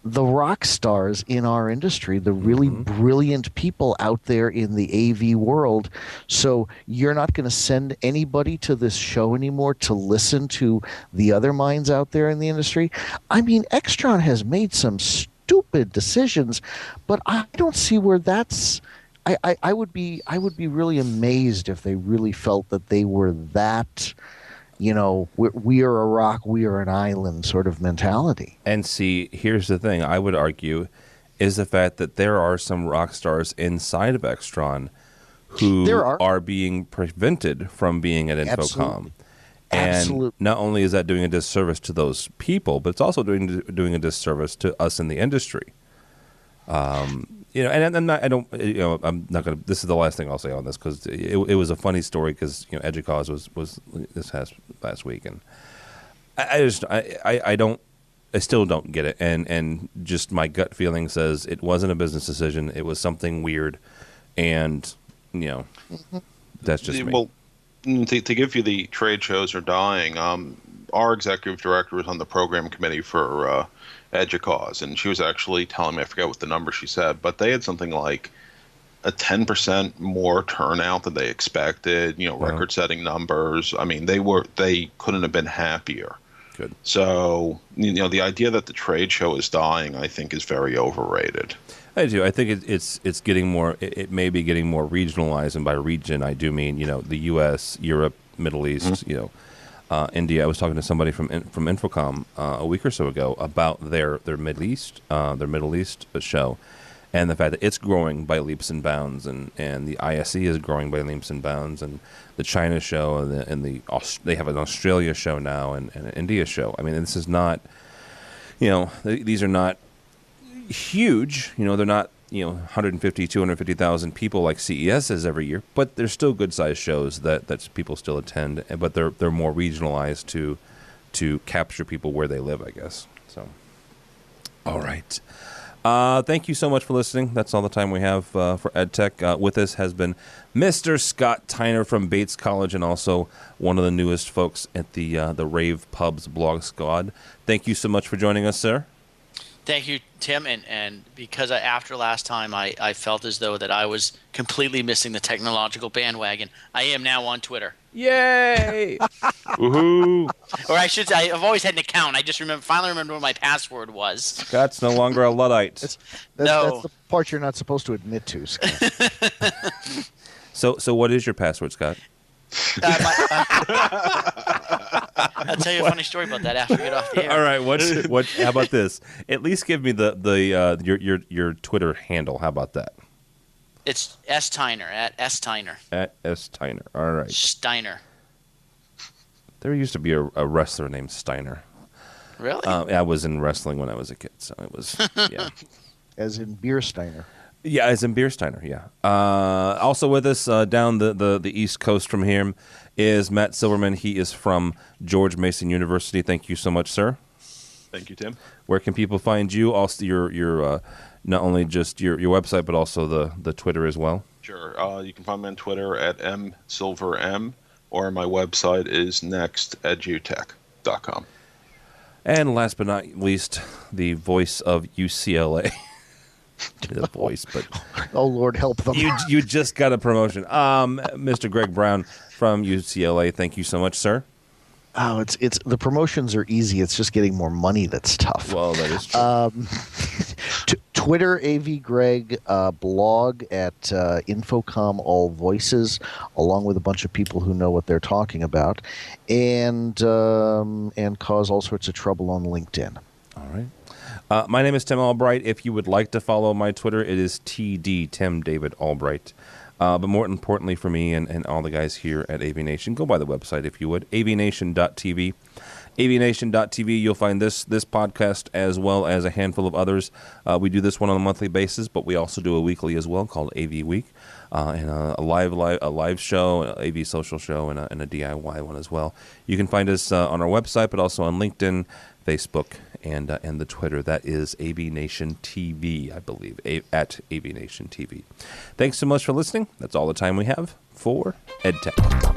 [SPEAKER 7] the rock stars in our industry, the really brilliant people out there in the AV world. So you're not going to send anybody to this show anymore to listen to the other minds out there in the industry. I mean, Extron has made some stupid decisions, but I don't see where that's. I would be really amazed if they really felt that they were that. We are a rock, we are an island sort of mentality.
[SPEAKER 4] And see, here's the thing I would argue is the fact that there are some rock stars inside of Extron who are being prevented from being at Infocom. And not only is that doing a disservice to those people, but it's also doing a disservice to us in the industry. And I'm not going to. This is the last thing I'll say on this because it was a funny story because EDUCAUSE was this last week, and I still don't get it, and just my gut feeling says it wasn't a business decision. It was something weird, and that's just me.
[SPEAKER 5] Well, to give you the trade shows are dying. Our executive director was on the program committee for EDUCAUSE, and she was actually telling me, I forget what the number she said, but they had something like a 10% more turnout than they expected, record-setting numbers. I mean, they couldn't have been happier.
[SPEAKER 4] Good.
[SPEAKER 5] So, the idea that the trade show is dying, I think, is very overrated.
[SPEAKER 4] I do. I think it's getting more. It may be getting more regionalized, and by region, I do mean the U.S., Europe, Middle East, India. I was talking to somebody from Infocom a week or so ago about their Middle East show, and the fact that it's growing by leaps and bounds, and the ISE is growing by leaps and bounds, and the China show they have an Australia show now and an India show. I mean, this is not, these are not huge. They're not 150, 250,000 people like CES is every year, but they're still good-sized shows that people still attend, but they're more regionalized to capture people where they live, I guess. So, all right. Thank you so much for listening. That's all the time we have for EdTech. With us has been Mr. Scott Tyner from Bates College and also one of the newest folks at the Rave Pubs blog squad. Thank you so much for joining us, sir.
[SPEAKER 6] Thank you, Tim. And because after last time I felt as though that I was completely missing the technological bandwagon, I am now on Twitter.
[SPEAKER 4] Yay!
[SPEAKER 5] Woohoo!
[SPEAKER 6] Or I should say, I've always had an account. I just finally remembered what my password was.
[SPEAKER 4] Scott's no longer a Luddite.
[SPEAKER 7] That's
[SPEAKER 6] No.
[SPEAKER 7] the part you're not supposed to admit to, Scott.
[SPEAKER 4] So what is your password, Scott?
[SPEAKER 6] I'll tell you a funny story about that after we get off the air.
[SPEAKER 4] All right, what? How about this? At least give me your Twitter handle. How about that?
[SPEAKER 6] It's S. Tyner, at S. Tyner.
[SPEAKER 4] At S. Tyner. All right.
[SPEAKER 6] Steiner.
[SPEAKER 4] There used to be a wrestler named Steiner.
[SPEAKER 6] Really?
[SPEAKER 4] I was in wrestling when I was a kid, so it was, yeah.
[SPEAKER 7] As in Biersteiner.
[SPEAKER 4] Yeah, as in Biersteiner, yeah. Also with us down the East Coast from here is Matt Silverman. He is from George Mason University. Thank you so much, sir.
[SPEAKER 5] Thank you, Tim.
[SPEAKER 4] Where can people find you? Also, your not only just your website, but also the Twitter as well.
[SPEAKER 5] Sure. You can find me on Twitter at msilverm, or my website is nextedutech.com.
[SPEAKER 4] And last but not least, the voice of UCLA. The voice, but
[SPEAKER 7] Oh, Lord, help them.
[SPEAKER 4] you just got a promotion. Mr. Greg Brown from UCLA. Thank you so much, sir.
[SPEAKER 7] Oh, it's the promotions are easy. It's just getting more money that's tough.
[SPEAKER 4] Well, that is true.
[SPEAKER 7] Twitter, AV Greg, blog at Infocom All Voices, along with a bunch of people who know what they're talking about, and cause all sorts of trouble on LinkedIn.
[SPEAKER 4] All right. My name is Tim Albright. If you would like to follow my Twitter, it is TD Tim David Albright. But more importantly for me and all the guys here at AVNation, go by the website if you would, avnation.tv. avnation.tv, you'll find this podcast as well as a handful of others. We do this one on a monthly basis, but we also do a weekly as well called AV Week, and a live show, an AV social show, and a DIY one as well. You can find us on our website, but also on LinkedIn, Facebook, and the Twitter. That is AVNation TV, I believe, at AVNation TV. Thanks so much for listening. That's all the time we have for EdTech.